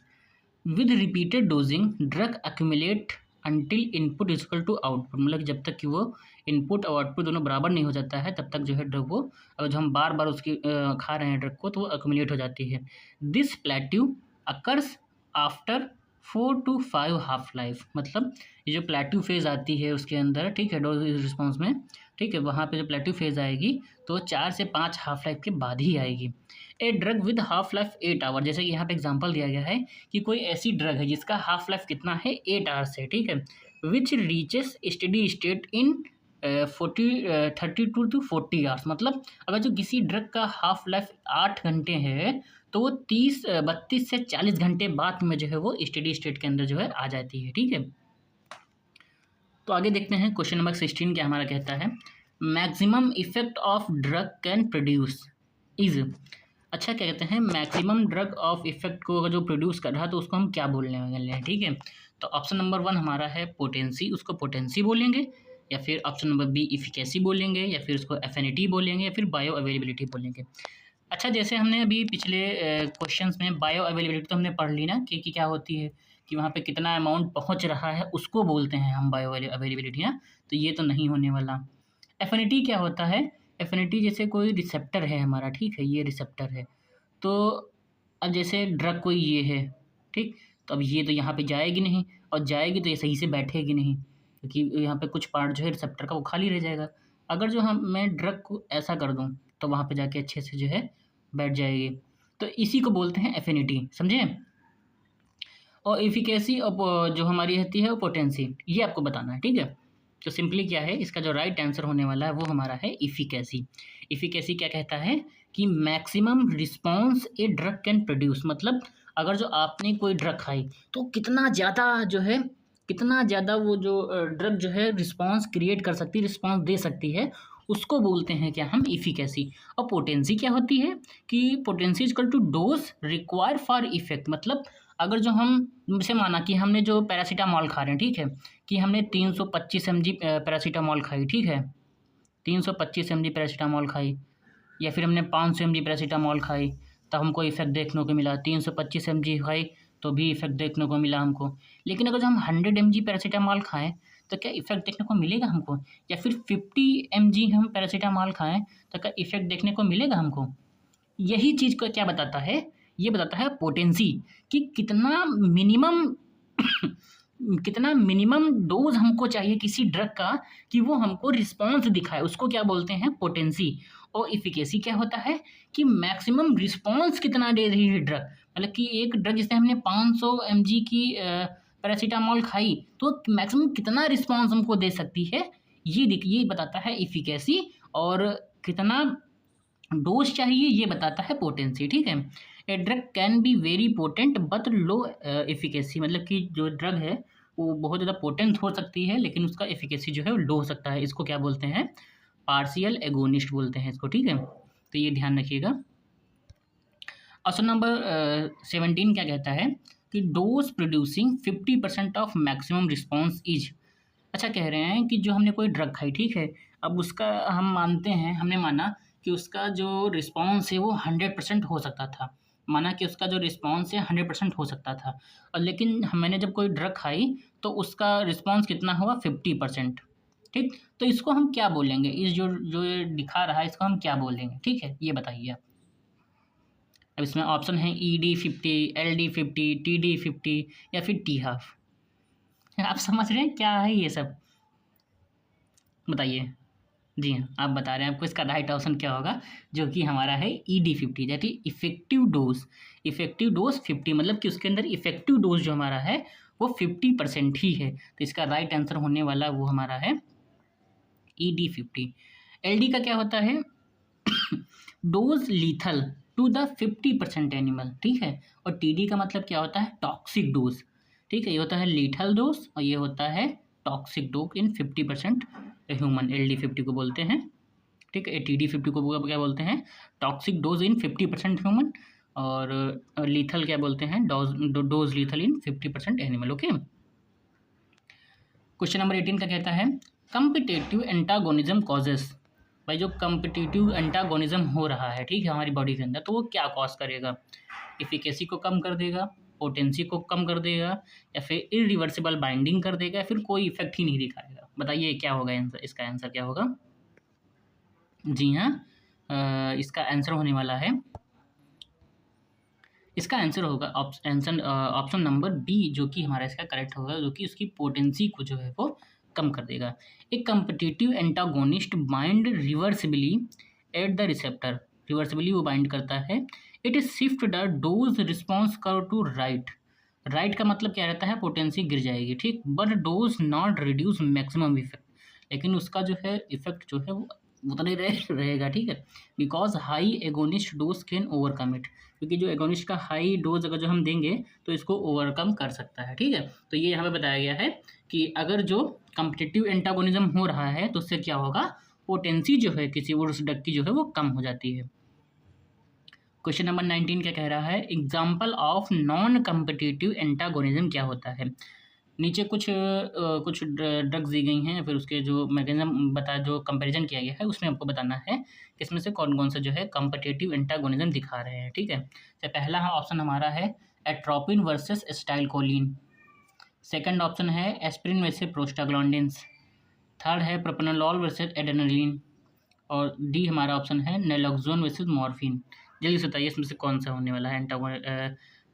With repeated dosing drug accumulate until input is equal to output. मतलब कि जब तक कि वो इनपुट और आउटपुट दोनों बराबर नहीं हो जाता है तब तक जो है ड्रग वो, अगर जो हम बार बार उसकी खा रहे हैं ड्रग को, तो वो एक्यूमुलेट हो जाती है. This plateau occurs after 4 to 5 half life. मतलब ये जो प्लेट्यू फेज़ आती है उसके अंदर, ठीक है, डोज रिस्पॉन्स में, ठीक है, वहाँ पे जो प्लेट्यू फेज़ आएगी तो 4 से 5 हाफ लाइफ के बाद ही आएगी. A drug with half life 8 hour. जैसे कि यहाँ पे एग्जांपल दिया गया है कि कोई ऐसी ड्रग है जिसका हाफ लाइफ कितना है, 8 आवर्स है, ठीक है, which reaches steady state in 32 to 40 hours. मतलब अगर जो किसी ड्रग का हाफ लाइफ 8 घंटे है तो वो 32 से 40 घंटे बाद में जो है वो स्टडी स्टेट के अंदर जो है आ जाती है, ठीक है. तो आगे देखते हैं क्वेश्चन नंबर 16 क्या हमारा कहता है. Maximum effect of drug can produce is. अच्छा, क्या कहते हैं, मैक्सिमम ड्रग ऑफ इफेक्ट को जो प्रोड्यूस कर रहा है तो उसको हम क्या बोलने वाले हैं, ठीक है. तो ऑप्शन नंबर 1 हमारा है पोटेंसी, उसको पोटेंसी बोलेंगे, या फिर ऑप्शन नंबर बी इफिकेसी बोलेंगे, या फिर उसको एफिनिटी बोलेंगे, या फिर बायो अवेलेबिलिटी बोलेंगे. अच्छा, जैसे हमने अभी पिछले क्वेश्चंस में बायो अवेलेबिलिटी तो हमने पढ़ ली ना कि क्या होती है, कि वहाँ पे कितना अमाउंट पहुँच रहा है उसको बोलते हैं हम बायो अवेलेबिलिटी ना. तो ये तो नहीं होने वाला. एफिनिटी क्या होता है, एफिनिटी जैसे कोई रिसेप्टर है हमारा, ठीक है, ये रिसेप्टर है, तो अब जैसे ड्रग कोई ये है, ठीक, तो अब ये तो यहाँ पे जाएगी नहीं, और जाएगी तो ये सही से बैठेगी नहीं, क्योंकि यहाँ पे कुछ पार्ट जो है रिसेप्टर का वो खाली रह जाएगा. अगर जो मैं ड्रग को ऐसा कर दूँ तो वहाँ पे जाके अच्छे से जो है बैठ जाएगी. तो इसी को बोलते हैं एफिनिटी, समझे. और इफिकेसी जो हमारी रहती है वो पोटेंसी, ये आपको बताना है, ठीक है. तो सिंपली क्या है, इसका जो राइट आंसर होने वाला है वो हमारा है इफिकेसी. इफिकेसी क्या कहता है कि maximum response a drug can produce. मतलब अगर जो आपने कोई ड्रग खाई तो कितना ज़्यादा वो जो ड्रग जो है रिस्पॉन्स क्रिएट कर सकती है, रिस्पॉन्स दे सकती है, उसको बोलते हैं क्या हम इफिकेसी. और पोटेंसी क्या होती है कि potency equal to dose require for effect. मतलब अगर जो हम से माना कि हमने जो पैरासीटामॉल खा रहे हैं, ठीक है, कि हमने 325 mg पैरासीटामॉल खाई, ठीक है, 325 mg पैरासीटामॉल खाई, या फिर हमने 500 mg पैरासीटामॉल खाई, तब हमको इफेक्ट देखने को मिला. 325 mg खाई तो भी इफेक्ट देखने को मिला हमको. लेकिन अगर जो हम 100 mg पैरासीटामॉल खाएं तो क्या इफेक्ट देखने को मिलेगा हमको, या फिर 50 mg हम पैरासीटामॉल खाएं तो क्या इफेक्ट देखने को मिलेगा हमको. यही चीज़ को क्या बताता है, ये बताता है पोटेंसी, कि कितना मिनिमम कितना मिनिमम डोज हमको चाहिए किसी ड्रग का कि वो हमको रिस्पॉन्स दिखाए, उसको क्या बोलते हैं, पोटेंसी। और इफिकेसी क्या होता है कि मैक्सिमम रिस्पॉन्स कितना दे रही है ड्रग, मतलब कि एक ड्रग जैसे हमने 500 mg की पैरासीटामोल खाई तो मैक्सिमम कितना रिस्पॉन्स हमको दे सकती है, ये बताता है इफिकेसी। और कितना डोज चाहिए ये बताता है पोटेंसी, ठीक है। A drug can be very potent but low efficacy, मतलब कि जो ड्रग है वो बहुत ज़्यादा पोटेंट हो सकती है लेकिन उसका एफिकेसी जो है वो लो हो सकता है, इसको क्या बोलते हैं, पार्शियल एगोनिस्ट बोलते हैं इसको, ठीक है। तो ये ध्यान रखिएगा। ऑप्शन नंबर 17 क्या कहता है कि dose producing 50% of maximum response is. अच्छा, कह रहे हैं कि जो हमने कोई ड्रग खाई, ठीक है, अब उसका हम मानते हैं, हमने माना कि उसका जो रिस्पॉन्स है वो 100% हो सकता था, माना कि उसका जो रिस्पॉन्स है 100% हो सकता था, और लेकिन मैंने जब कोई ड्रग खाई तो उसका रिस्पॉन्स कितना हुआ, 50%, ठीक। तो इसको हम क्या बोलेंगे, इस जो जो ये दिखा रहा है इसको हम क्या बोलेंगे, ठीक है, ये बताइए आप। अब इसमें ऑप्शन है ED50, LD50, TD50 या फिर T12। आप समझ रहे हैं क्या है ये सब, बताइए। जी हाँ, आप बता रहे हैं आपको इसका राइट ऑप्शन क्या होगा, जो कि हमारा है ED50, that is effective dose. Effective dose 50, मतलब कि उसके अंदर इफेक्टिव डोज जो हमारा है वो 50% ही है, तो इसका राइट आंसर होने वाला वो हमारा है ED50। LD का क्या होता है, dose lethal to the 50% animal, ठीक है। और TD का मतलब क्या होता है, टॉक्सिक डोज, ठीक है। ये होता है लीथल डोज और ये होता है टॉक्सिक डोज इन 50% ह्यूमन, LD50 को बोलते हैं, ठीक है। TD50 को क्या बोलते हैं, टॉक्सिक डोज इन 50% ह्यूमन, और लीथल क्या बोलते हैं, डोज लीथल इन 50% एनिमल, ओके। क्वेश्चन नंबर 18 का कहता है कम्पिटेटिव एंटागोनिज्म कॉजेस। भाई जो कम्पिटिटिव एंटागोनिज्म हो रहा है, ठीक है, हमारी बॉडी के अंदर, तो वो क्या कॉज करेगा, इफिकेसी को कम कर देगा, पोटेंसी को कम कर देगा, या फिर इरिवर्सिबल बाइंडिंग कर देगा, या फिर कोई इफेक्ट ही नहीं दिखाएगा। बताइए क्या होगा आंसर, इसका आंसर क्या होगा। जी हाँ, इसका आंसर होने वाला है, इसका आंसर होगा ऑप्शन नंबर बी, जो कि हमारा इसका करेक्ट होगा, जो कि उसकी पोटेंसी को जो है वो कम कर देगा। एक competitive antagonist bind reversibly at the receptor, reversibly वो बाइंड करता है। It is shift the dose response कर टू राइट, राइट का मतलब क्या रहता है, पोटेंसी गिर जाएगी, ठीक, but dose not reduce maximum effect, लेकिन उसका जो है इफेक्ट जो है वो उतना ही रहेगा, ठीक है। Because high agonist dose can overcome it, क्योंकि जो एगोनिस्ट का हाई डोज अगर जो हम देंगे तो इसको ओवरकम कर सकता है, ठीक है। तो ये यहाँ पे बताया गया है कि अगर जो कम्पिटिटिव एंटागोनिज्म हो रहा है तो उससे क्या होगा, पोटेंसी जो है किसी उस ड्रग की जो है वो कम हो जाती है। क्वेश्चन नंबर 19 क्या कह रहा है, example of non competitive antagonism क्या होता है। नीचे कुछ ड्रग्स दी गई हैं, फिर उसके जो मैकेनिज्म जो कंपैरिजन किया गया है उसमें आपको बताना है कि इसमें से कौन कौन से जो है कम्पिटिटिव एंटागोनिज्म दिखा रहे हैं, ठीक है। तो पहला ऑप्शन हमारा है atropine versus acetylcholine, second option है एस्पिरिन वर्सेस प्रोस्टाग्लैंडिन्स, थर्ड है प्रोप्रानोलॉल वर्सेस एड्रेनलिन, और डी हमारा ऑप्शन है नैलोक्सोन वर्सेस मॉर्फिन। जल्दी से बताइए इसमें से कौन सा होने वाला है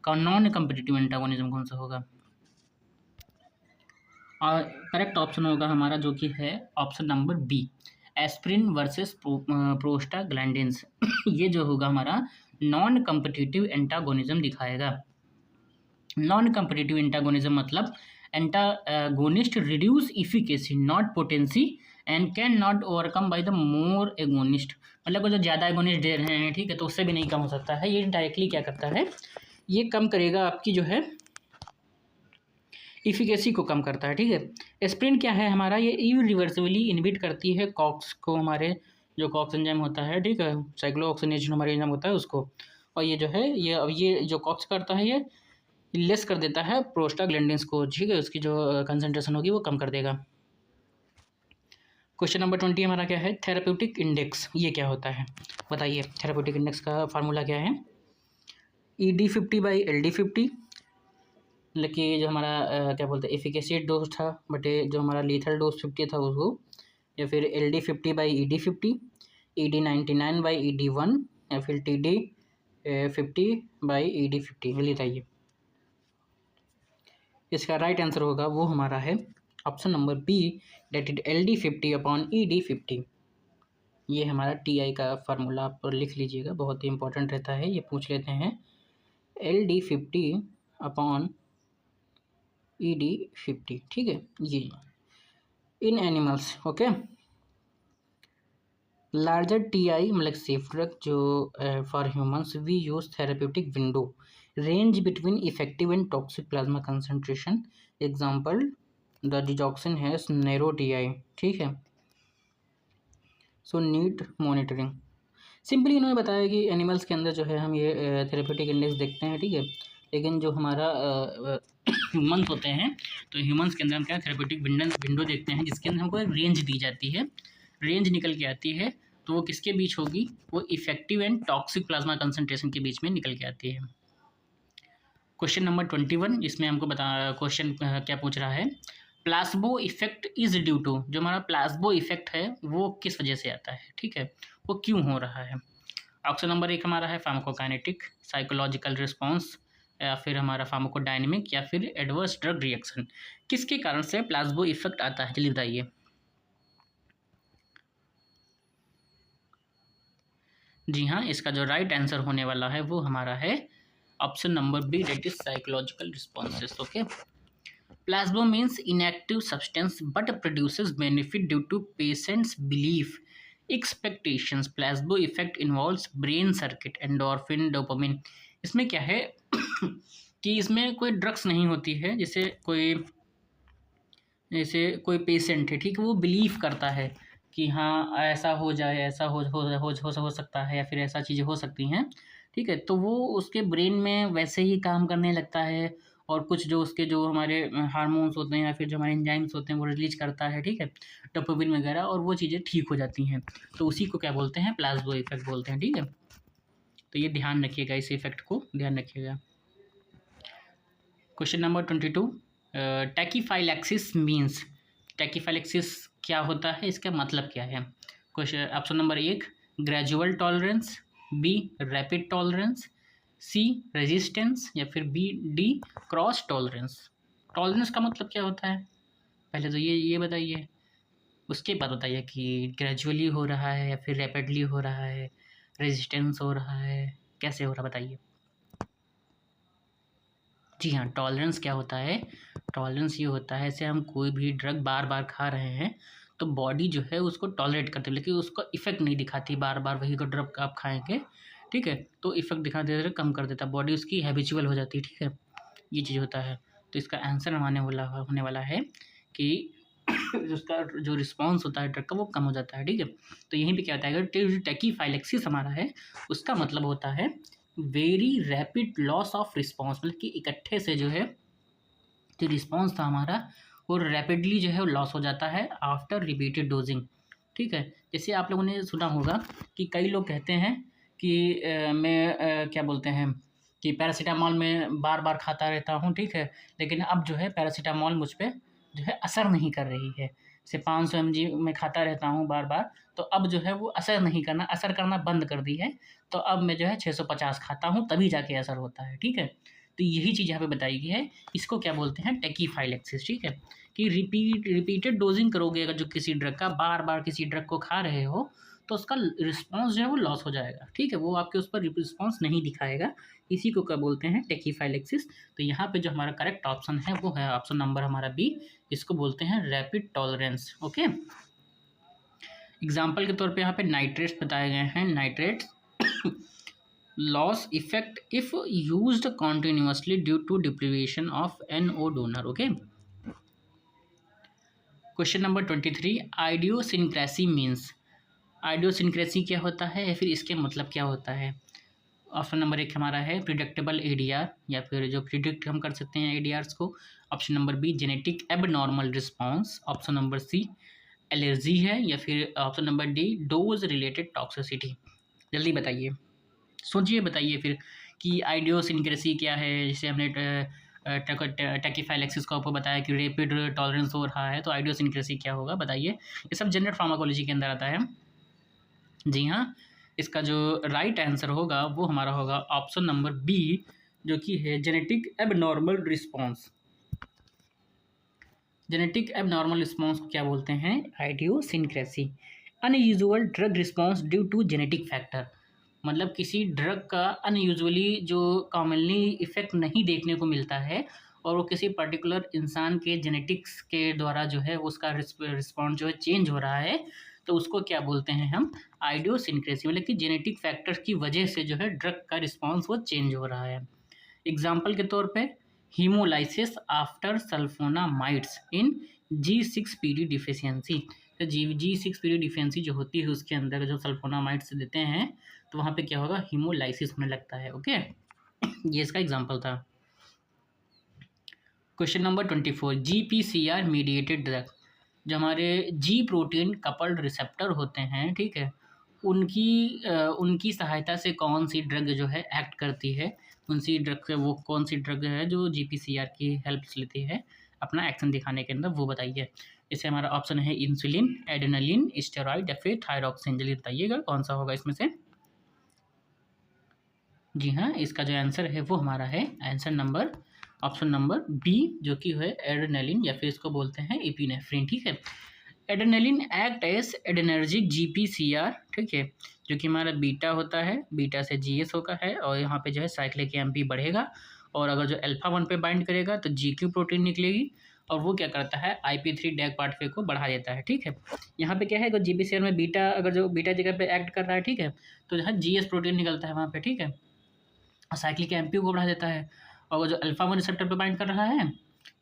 नॉन कम्पिटिटिव एंटागोनिज्म कौन सा होगा। और करेक्ट ऑप्शन होगा हमारा जो कि है option number B, aspirin versus prostaglandins. ये जो होगा हमारा नॉन कम्पिटिटिव एंटागोनिज्म दिखाएगा। नॉन कम्पिटिटिव एंटागोनिज्म मतलब antagonist reduce efficacy not potency and can not overcome by the more agonist, मतलब वो जो ज़्यादा एगोनिस्ट दे रहे हैं, ठीक है, तो उससे भी नहीं कम हो सकता है। ये डायरेक्टली क्या करता है, ये कम करेगा आपकी जो है इफिकेसी को कम करता है, ठीक है। एस्पिरिन क्या है हमारा, ये इरिवर्सिबली इनहिबिट करती है कॉक्स को, हमारे जो कॉक्स एंजाइम होता है, ठीक है, साइक्लोऑक्सीनेशन हमारे एंजाइम होता है उसको, और ये जो है ये जो कॉक्स करता है ये लेस कर देता है प्रोस्टाग्लैंडिन्स को, ठीक है, उसकी जो कंसंट्रेशन होगी वो कम कर देगा। क्वेश्चन नंबर 20 हमारा क्या है, थेराप्यूटिक इंडेक्स, ये क्या होता है, बताइए। थेराप्यूटिक इंडेक्स का फार्मूला क्या है, ED50/LD50, मतलब कि जो हमारा क्या बोलते हैं एफिकेसी डोज था, बट जो हमारा लीथल डोज 50 था उसको, या फिर LD50/ED50, ED99/ED1, या फिर TD50/ED50, जल्दी बताइए। इसका राइट आंसर होगा वो हमारा है option number B, that is LD50/ED50। ये हमारा TI का फार्मूला आप लिख लीजिएगा, बहुत ही इंपॉर्टेंट रहता है, ये पूछ लेते हैं। LD50/ED50, ठीक है। ये in animals, okay. Larger TI मतलब सेफ ड्रग जो for humans we use therapeutic window range between effective and toxic plasma concentration. Example the digoxin has narrow TI, ठीक है। So need monitoring. सिंपली इन्होंने बताया कि एनिमल्स के अंदर जो है हम ये थेरेप्यूटिक इंडेक्स देखते हैं, ठीक है। लेकिन जो हमारा ह्यूमंस होते हैं, तो ह्यूमंस के अंदर हम क्या थेरेप्यूटिक विंडो देखते हैं, जिसके अंदर हमको एक रेंज दी जाती है, रेंज निकल के आती है। तो वो किसके बीच होगी? वो effective and toxic plasma concentration के बीच में निकल के आती है। क्वेश्चन नंबर 21, इसमें हमको क्वेश्चन क्या पूछ रहा है, प्लास्बो इफेक्ट इज ड्यू टू, जो हमारा प्लास्बो इफेक्ट है वो किस वजह से आता है, ठीक है, वो क्यों हो रहा है। ऑप्शन नंबर 1 हमारा है फार्माकोकाइनेटिक, साइकोलॉजिकल रिस्पॉन्स, या फिर हमारा फार्माकोडायनेमिक, या फिर एडवर्स ड्रग रिएक्शन। किसके कारण से प्लास्बो इफेक्ट आता है, जल्दी बताइए। जी हाँ, इसका जो राइट आंसर होने वाला है वो हमारा है option number B, that is psychological responses, okay. Placebo means inactive substance but produces benefit due to patient's belief expectations. Placebo effect involves brain circuit, endorphin, dopamine. इसमें क्या है कि इसमें कोई ड्रग्स नहीं होती है, जैसे कोई पेशेंट है, ठीक है, वो बिलीव करता है कि हाँ ऐसा हो जाए, ऐसा हो सकता है, या फिर ऐसा चीज़ें हो सकती हैं, ठीक है। तो वो उसके ब्रेन में वैसे ही काम करने लगता है, और कुछ जो उसके जो हमारे हार्मोन्स होते हैं या फिर जो हमारे एंजाइम्स होते हैं वो रिलीज करता है, ठीक है, डोपामिन वगैरह, और वो चीज़ें ठीक हो जाती हैं। तो उसी को क्या बोलते हैं? प्लाज्बो इफेक्ट बोलते हैं, ठीक है। तो ये ध्यान रखिएगा, इस इफेक्ट को ध्यान रखिएगा। Question number 22, tachyphylaxis means. Tachyphylaxis क्या होता है, इसका मतलब क्या है? Question option number 1 gradual tolerance, B rapid tolerance, C resistance, या फिर डी क्रॉस टॉलरेंस। टॉलरेंस का मतलब क्या होता है, पहले तो ये बताइए, उसके बाद बताइए कि ग्रेजुअली हो रहा है या फिर रैपिडली हो रहा है, रेजिस्टेंस हो रहा है, कैसे हो रहा है बताइए। जी हाँ, टॉलरेंस क्या होता है? टॉलरेंस ये होता है, जैसे हम कोई भी ड्रग बार बार खा रहे हैं तो बॉडी जो है उसको टॉलरेट करती है, लेकिन उसका इफेक्ट नहीं दिखाती, बार बार वही को ड्रग आप खाएंगे, ठीक है, तो इफेक्ट दिखा देते कम कर देता, बॉडी उसकी हैबिचुअल हो जाती है, ठीक है, ये चीज़ होता है। तो इसका आंसर होने वाला है कि उसका जो रिस्पॉन्स होता है ड्रग का वो कम हो जाता है, ठीक है। तो यहीं पे क्या होता है, अगर टैकीफाइलैक्सिस हमारा है, उसका मतलब होता है very rapid loss of response, मतलब कि इकट्ठे से जो है जो रिस्पॉन्स था हमारा वो रैपिडली जो है वो लॉस हो जाता है आफ्टर रिपीटेड डोजिंग, ठीक है। जैसे आप लोगों ने सुना होगा कि कई लोग कहते हैं कि क्या बोलते हैं कि पैरासीटामॉल में बार बार खाता रहता हूँ, ठीक है, लेकिन अब जो है पैरासीटामॉल मुझ पर जो है असर नहीं कर रही है, जैसे 500 mg में खाता रहता हूँ बार बार, तो अब जो है वो असर करना बंद कर दी है, तो अब मैं जो है 650 खाता हूँ तभी जाके असर होता है, ठीक है। तो यही चीज़ यहाँ पे बताई गई है, इसको क्या बोलते हैं? टैकीफाइलैक्सिस, ठीक है, कि रिपीटेड डोजिंग करोगे अगर जो किसी ड्रग का, बार बार किसी ड्रग को खा रहे हो, तो उसका रिस्पॉन्स जो है वो लॉस हो जाएगा, ठीक है, वो आपके उस पर रिस्पॉन्स नहीं दिखाएगा, इसी को क्या बोलते हैं? टैकीफाइलैक्सिस। तो यहाँ पे जो हमारा करेक्ट ऑप्शन है वो है ऑप्शन नंबर हमारा बी, इसको बोलते हैं रैपिड टॉलरेंस, ओके। एग्जाम्पल के तौर पे यहाँ पे नाइट्रेट्स बताए गए हैं, nitrates loss effect if used continuously due to deprivation of NO donor, okay. Question number 23, idiosyncrasy means. Idiosyncrasy क्या होता है या फिर इसके मतलब क्या होता है? ऑप्शन नंबर 1 हमारा है प्रिडिक्टेबल ADR, या फिर जो प्रिडिक्ट हम कर सकते हैं ADRs को। Option number B genetic abnormal response. Option number C allergy है, या फिर option number D dose related toxicity. जल्दी बताइए, सोचिए, बताइए फिर कि आइडियोसिनक्रेसी क्या है। जैसे हमने टैकीफाइलैक्सिस को आपको बताया कि रैपिड टॉलरेंस हो रहा है, तो आइडियोसिनक्रेसी क्या होगा बताइए। ये सब जनरल फार्माकोलॉजी के अंदर आता है। जी हाँ, इसका जो राइट आंसर होगा वो हमारा होगा ऑप्शन नंबर बी, जो कि है genetic abnormal response. Genetic abnormal response को क्या बोलते हैं? Idiosyncrasy. Unusual drug response due to genetic factor, मतलब किसी ड्रग का अनयूजुअली जो कॉमनली इफेक्ट नहीं देखने को मिलता है और वो किसी पर्टिकुलर इंसान के जेनेटिक्स के द्वारा जो है उसका रिस्पॉन्स जो है चेंज हो रहा है, तो उसको क्या बोलते हैं हम? आइडियोसिनक्रेसी, मतलब कि जेनेटिक फैक्टर्स की वजह से जो है ड्रग का रिस्पॉन्स वो चेंज हो रहा है। एग्जाम्पल के तौर पे हीमोलाइसिस आफ्टर सल्फोनामाइड्स इन G6PD डिफिशियंसी। तो G6PD डिफिशियंसी जो होती है उसके अंदर जो सल्फोनामाइड्स देते हैं तो वहाँ पे क्या होगा? हीमोलाइसिस होने लगता है। ओके, ये इसका एग्जाम्पल था। Question number 24, GPCR mediated drug, जो हमारे जी प्रोटीन कपल्ड रिसेप्टर होते हैं, ठीक है, उनकी सहायता से कौन सी ड्रग जो है एक्ट करती है? उनसी ड्रग से वो कौन सी ड्रग है जो GPCR की हेल्प लेती है अपना एक्शन दिखाने के अंदर, वो बताइए। इससे हमारा ऑप्शन है इंसुलिन, एड्रेनलिन, स्टेरॉइड या फिर थायरॉक्सिन। जल्दी बताइएगा कौन सा होगा इसमें से। जी हाँ, इसका जो आंसर है वो हमारा है answer number option number B, जो कि है एड्रेनलिन या फिर इसको बोलते हैं एपिनेफ्रिन। ठीक है, adrenaline act as adrenergic GPCR, ठीक है, जो कि हमारा बीटा होता है, बीटा से GS होगा है और यहाँ पे जो है साइक्लिक MP बढ़ेगा और अगर जो अल्फा 1 पे बाइंड करेगा तो GQ प्रोटीन निकलेगी और वो क्या करता है? IP3 डैग पाथवे को बढ़ा देता है। ठीक है, यहाँ पे क्या है, अगर GPCR में बीटा, अगर जो बीटा जगह पे एक्ट कर रहा है, ठीक है, तो यहाँ GS प्रोटीन निकलता है वहाँ पे। ठीक है, साइक्लिक MP को बढ़ा देता है और वो जो अल्फा 1 रिसेप्टर पे बाइंड कर रहा है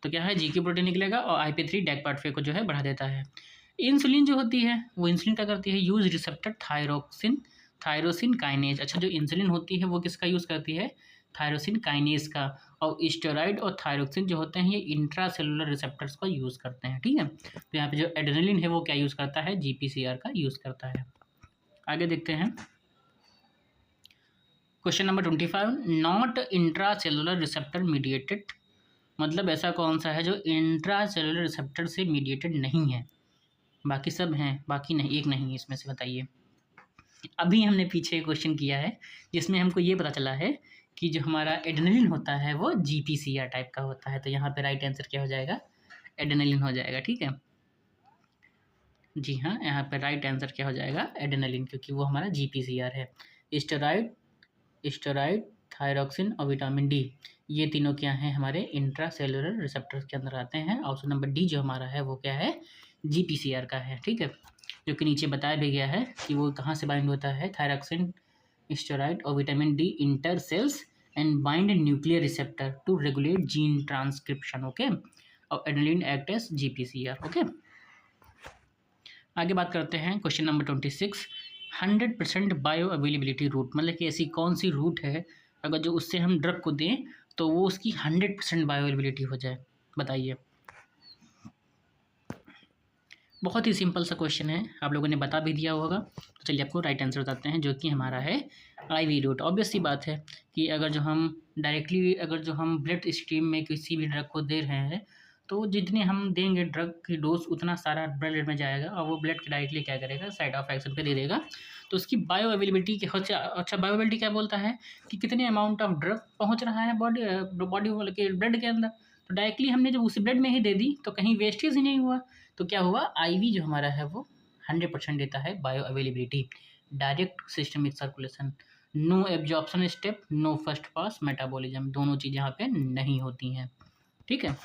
तो क्या है? GQ प्रोटीन निकलेगा और IP3 डैग पाथवे को जो है बढ़ा देता है। इंसुलिन जो होती है वो इंसुलिन क्या करती है? Use receptor thyroxine kinase. अच्छा, जो इंसुलिन होती है वो किसका यूज़ करती है? थायरोसिन काइनेज का। और स्टेरॉइड और थायरोक्सिन जो होते हैं ये इंट्रासेलुलर रिसेप्टर्स का यूज़ करते हैं। ठीक है, तो यहाँ पे जो एड्रेनलिन है वो क्या यूज़ करता है? GPCR का यूज़ करता है। आगे देखते हैं question number 25, not intracellular receptor mediated, मतलब ऐसा कौन सा है जो इंट्रासेलुलर रिसेप्टर से मीडिएटेड नहीं है? बाकी सब हैं, बाकी नहीं, एक नहीं, इसमें से बताइए। अभी हमने पीछे क्वेश्चन किया है जिसमें हमको ये पता चला है कि जो हमारा एड्रेनलिन होता है वो GPCR टाइप का होता है, तो यहाँ पे राइट आंसर क्या हो जाएगा? एड्रेनलिन हो जाएगा। ठीक है, जी हाँ, यहाँ पे राइट आंसर क्या हो जाएगा? एड्रेनलिन, क्योंकि वो हमारा GPCR है। स्टेरॉइड, थायरॉक्सिन और विटामिन डी, ये तीनों क्या हैं? हमारे इंट्रासेलुलर रिसेप्टर्स के अंदर आते हैं। ऑप्शन नंबर डी जो हमारा है वो क्या है? GPCR का है। ठीक है, जो कि नीचे बताया भी गया है कि वो कहाँ से बाइंड होता है? थायरॉक्सिन, स्टेरॉइड और vitamin D enter cells and bind nuclear receptor to regulate gene transcription. Okay, और adrenaline act as GPCR। Okay, आगे बात करते हैं question number 26, 100% bioavailability route, मतलब कि ऐसी कौन सी रूट है अगर जो उससे हम ड्रग को दें तो वो उसकी 100% बायो अवेलेबिलिटी हो जाए? बताइए। बहुत ही सिंपल सा क्वेश्चन है, आप लोगों ने बता भी दिया होगा, तो चलिए आपको राइट आंसर बताते हैं, जो कि हमारा है IV रूट। ऑब्वियस सी बात है कि अगर जो हम डायरेक्टली, अगर जो हम ब्लड स्ट्रीम में किसी भी ड्रग को दे रहे हैं तो जितने हम देंगे ड्रग की डोज उतना सारा ब्लड में जाएगा और वो ब्लड के डायरेक्टली क्या करेगा? साइड ऑफ एक्शन पे दे देगा। तो उसकी बायो अवेलेबिलिटी क्या? अच्छा, बायो अवेलेबिलिटी क्या बोलता है कि कितने अमाउंट ऑफ ड्रग पहुँच रहा है बॉडी के ब्लड के अंदर। तो डायरेक्टली हमने जब उसी ब्लड में ही दे दी तो कहीं वेस्टेज ही नहीं हुआ, तो क्या हुआ? IV जो हमारा है वो 100% देता है bioavailability. Direct systemic circulation, no absorption step, no first pass metabolism, दोनों चीज़ यहाँ पे नहीं होती हैं। ठीक है,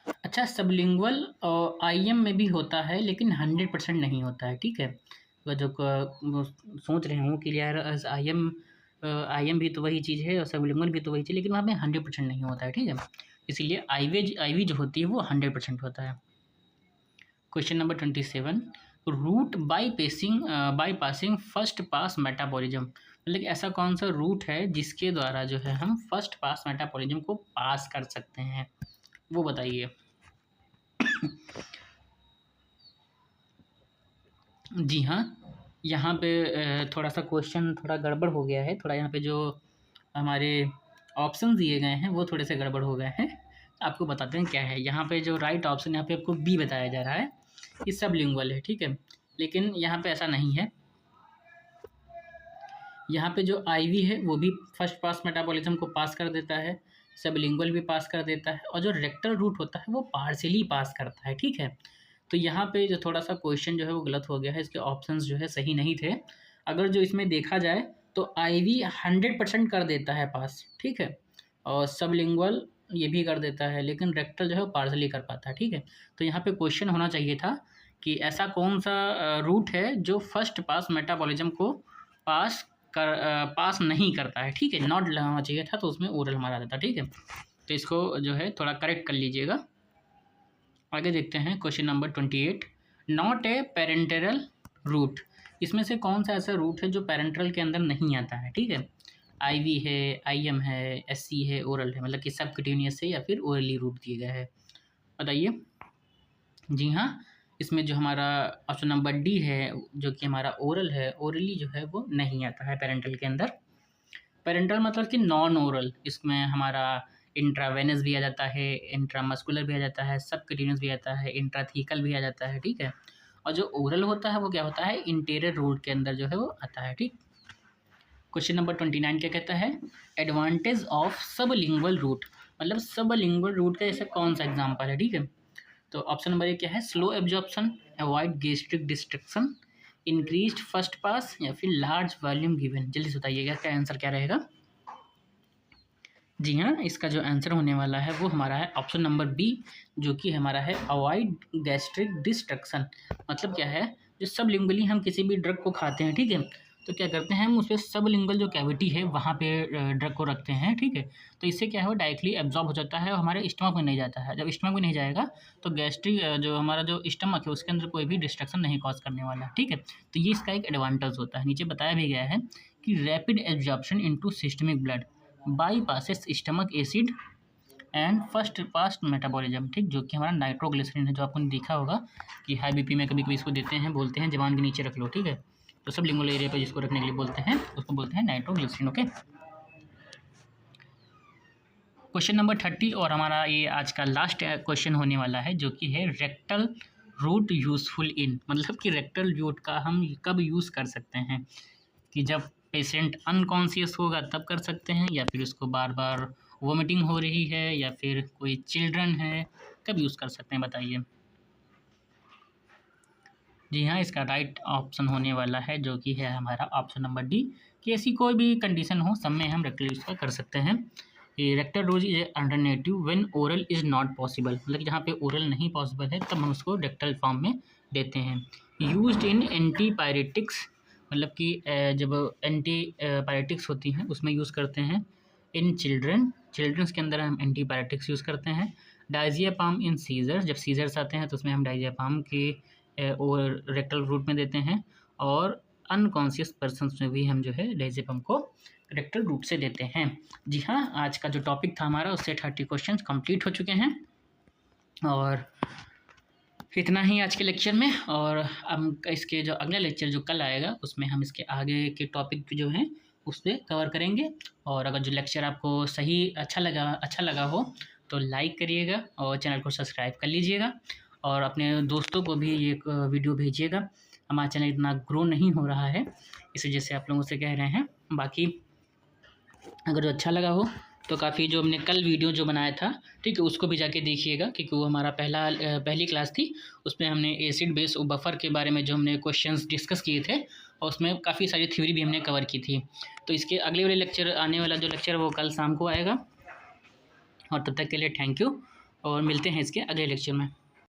अच्छा, सबलिंगुअल और IM में भी होता है लेकिन 100% नहीं होता है। ठीक है, वो जो वो सोच रहे हूँ कि यार IM भी तो वही चीज़ है और सबलिंगुअल भी तो वही चीज़, लेकिन वहाँ पे 100% नहीं होता है। ठीक है, इसीलिए IV जो होती है वो 100% होता है। Question number 27, route bypassing first pass metabolism, मतलब कि ऐसा कौन सा रूट है जिसके द्वारा जो है हम फर्स्ट पास मेटाबॉलिज्म को पास कर सकते हैं? वो बताइए। जी हाँ, यहाँ पे थोड़ा सा क्वेश्चन थोड़ा गड़बड़ हो गया है, थोड़ा यहाँ पे जो हमारे ऑप्शन दिए गए हैं वो थोड़े से गड़बड़ हो गए हैं। आपको बताते हैं क्या है। यहाँ पे जो राइट ऑप्शन यहाँ पे आपको बी बताया जा रहा है, ये सबलिंगुअल है। ठीक है, लेकिन यहाँ पे ऐसा नहीं है। यहाँ पे जो IV है वो भी फर्स्ट पास मेटाबॉलिज्म को पास कर देता है, सबलिंगुअल भी पास कर देता है, और जो रेक्टल रूट होता है वो पार्शियली पास करता है, ठीक है। तो यहाँ पे जो थोड़ा सा क्वेश्चन जो है वो गलत हो गया है, इसके ऑप्शंस जो है सही नहीं थे। अगर जो इसमें देखा जाए तो आईवी 100% कर देता है पास, ठीक है, और सबलिंगुअल ये भी कर देता है, लेकिन रेक्टल जो है वो पार्शियली कर पाता है, ठीक है। तो यहाँ पे क्वेश्चन होना चाहिए था कि ऐसा कौन सा रूट है जो फर्स्ट पास मेटाबॉलिज्म को पास नहीं करता है, ठीक है, नॉट लगाना चाहिए था, तो उसमें ओरल हमारा आता था, ठीक है। तो इसको जो है थोड़ा करेक्ट कर लीजिएगा। आगे देखते हैं question number 28। Not a parenteral route, इसमें से कौन सा ऐसा रूट है जो पेरेंटरल के अंदर नहीं आता है, ठीक है। आईवी है, आईएम है, एससी है, ओरल है, मतलब कि सब कटिन्यूस है या फिर ओरली रूट दिए गए हैं, बताइए। जी हाँ, इसमें जो हमारा ऑप्शन नंबर डी है जो कि हमारा ओरल है, ओरली जो है वो नहीं आता है पेरेंटल के अंदर। पेरेंटल मतलब कि नॉन ओरल, इसमें हमारा इंट्रावेनस भी आ जाता है, इंट्रामस्कुलर भी आ जाता है, सबक्यूटेनियस भी आता है, इंट्राथीकल भी आ जाता है, ठीक है। और जो ओरल होता है वो क्या होता है, इंटीरियर रूट के अंदर जो है वो आता है, ठीक। क्वेश्चन नंबर 29 क्या कहता है, एडवांटेज ऑफ सबलिंगुअल रूट, मतलब सबलिंगुअल रूट का ऐसा कौन सा एग्जाम्पल है, ठीक है। तो ऑप्शन नंबर ए क्या है, slow absorption, avoid gastric destruction, increased first pass, या फिर लार्ज वॉल्यूम गिवन। जल्दी से बताइएगा क्या आंसर क्या रहेगा। जी हाँ, इसका जो आंसर होने वाला है वो हमारा है ऑप्शन नंबर बी, जो कि हमारा है अवॉइड गैस्ट्रिक डिस्ट्रक्शन। मतलब क्या है, जो सबलिंगुअली हम किसी भी ड्रग को खाते हैं, ठीक है, तो क्या करते हैं हम उस पर सबलिंगुअल जो कैविटी है वहाँ पे ड्रग को रखते हैं, ठीक है। तो इससे क्या है वो डायरेक्टली एब्जॉर्ब हो जाता है और हमारे स्टमक में नहीं जाता है। जब स्टमक में नहीं जाएगा तो गैस्ट्रिक जो हमारा जो स्टमक है उसके अंदर कोई भी डिस्ट्रक्शन नहीं कॉज करने वाला, ठीक है। तो ये इसका एक एडवांटेज होता है। नीचे बताया भी गया है कि rapid absorption into systemic blood bypasses stomach acid and first pass metabolism, ठीक, जो कि हमारा नाइट्रोग्लिसरीन है, जो आपने देखा होगा कि हाई बीपी में कभी कभी इसको देते हैं, बोलते हैं जबान के नीचे रख लो, ठीक है। तो सब लिंगुअल एरिया पर जिसको रखने के लिए बोलते हैं उसको बोलते हैं नाइट्रोग्लिसरीन, ओके। क्वेश्चन नंबर 30 और हमारा ये आज का लास्ट क्वेश्चन होने वाला है, जो कि है रेक्टल रूट यूजफुल इन, मतलब कि रेक्टल रूट का हम कब यूज़ कर सकते हैं, कि जब पेशेंट अनकॉन्शियस होगा तब कर सकते हैं, या फिर उसको बार बार वोमिटिंग हो रही है, या फिर कोई चिल्ड्रन है, कब यूज़ कर सकते हैं बताइए। जी हाँ, इसका राइट ऑप्शन होने वाला है जो कि है हमारा ऑप्शन नंबर डी, कि ऐसी कोई भी कंडीशन हो सब में हम रेक्टल यूज़ कर सकते हैं। ये rectal route is alternative when oral is not possible, मतलब कि जहाँ पे ओरल नहीं पॉसिबल है तब हम उसको रेक्टल फॉर्म में देते हैं। यूज्ड इन एंटीपायरेटिक्स, मतलब कि जब एंटीपायरेटिक्स होती हैं उसमें यूज़ करते हैं। इन चिल्ड्रंस के अंदर हम एंटीपायरेटिक्स यूज़ करते हैं। डायज़ियापाम इन सीजर, जब सीजर्स आते हैं तो उसमें हम डायज़ियापाम के और रेक्टल रूट में देते हैं। और अनकॉन्शियस पर्सनस में भी हम जो है डायज़ियापाम को रेक्टल रूट से देते हैं। जी हाँ, आज का जो टॉपिक था हमारा उससे 30 क्वेश्चंस कंप्लीट हो चुके हैं, और इतना ही आज के लेक्चर में। और हम इसके जो अगला लेक्चर जो कल आएगा उसमें हम इसके आगे के टॉपिक जो हैं उस पर कवर करेंगे। और अगर जो लेक्चर आपको सही अच्छा लगा हो तो लाइक करिएगा और चैनल को सब्सक्राइब कर लीजिएगा, और अपने दोस्तों को भी ये वीडियो भेजिएगा। हमारा चैनल इतना ग्रो नहीं हो रहा है, इस वजह से आप लोगों से कह रहे हैं। बाकी अगर जो अच्छा लगा हो तो काफ़ी जो हमने कल वीडियो जो बनाया था, ठीक है, उसको भी जाके देखिएगा, क्योंकि वो हमारा पहली क्लास थी। उसमें हमने एसिड बेस और बफर के बारे में जो हमने क्वेश्चंस डिस्कस किए थे, और उसमें काफ़ी सारी थ्योरी भी हमने कवर की थी। तो इसके अगले वाले लेक्चर, आने वाला जो लेक्चर वो कल शाम को आएगा। और तब तक के लिए थैंक यू, और मिलते हैं इसके अगले लेक्चर में।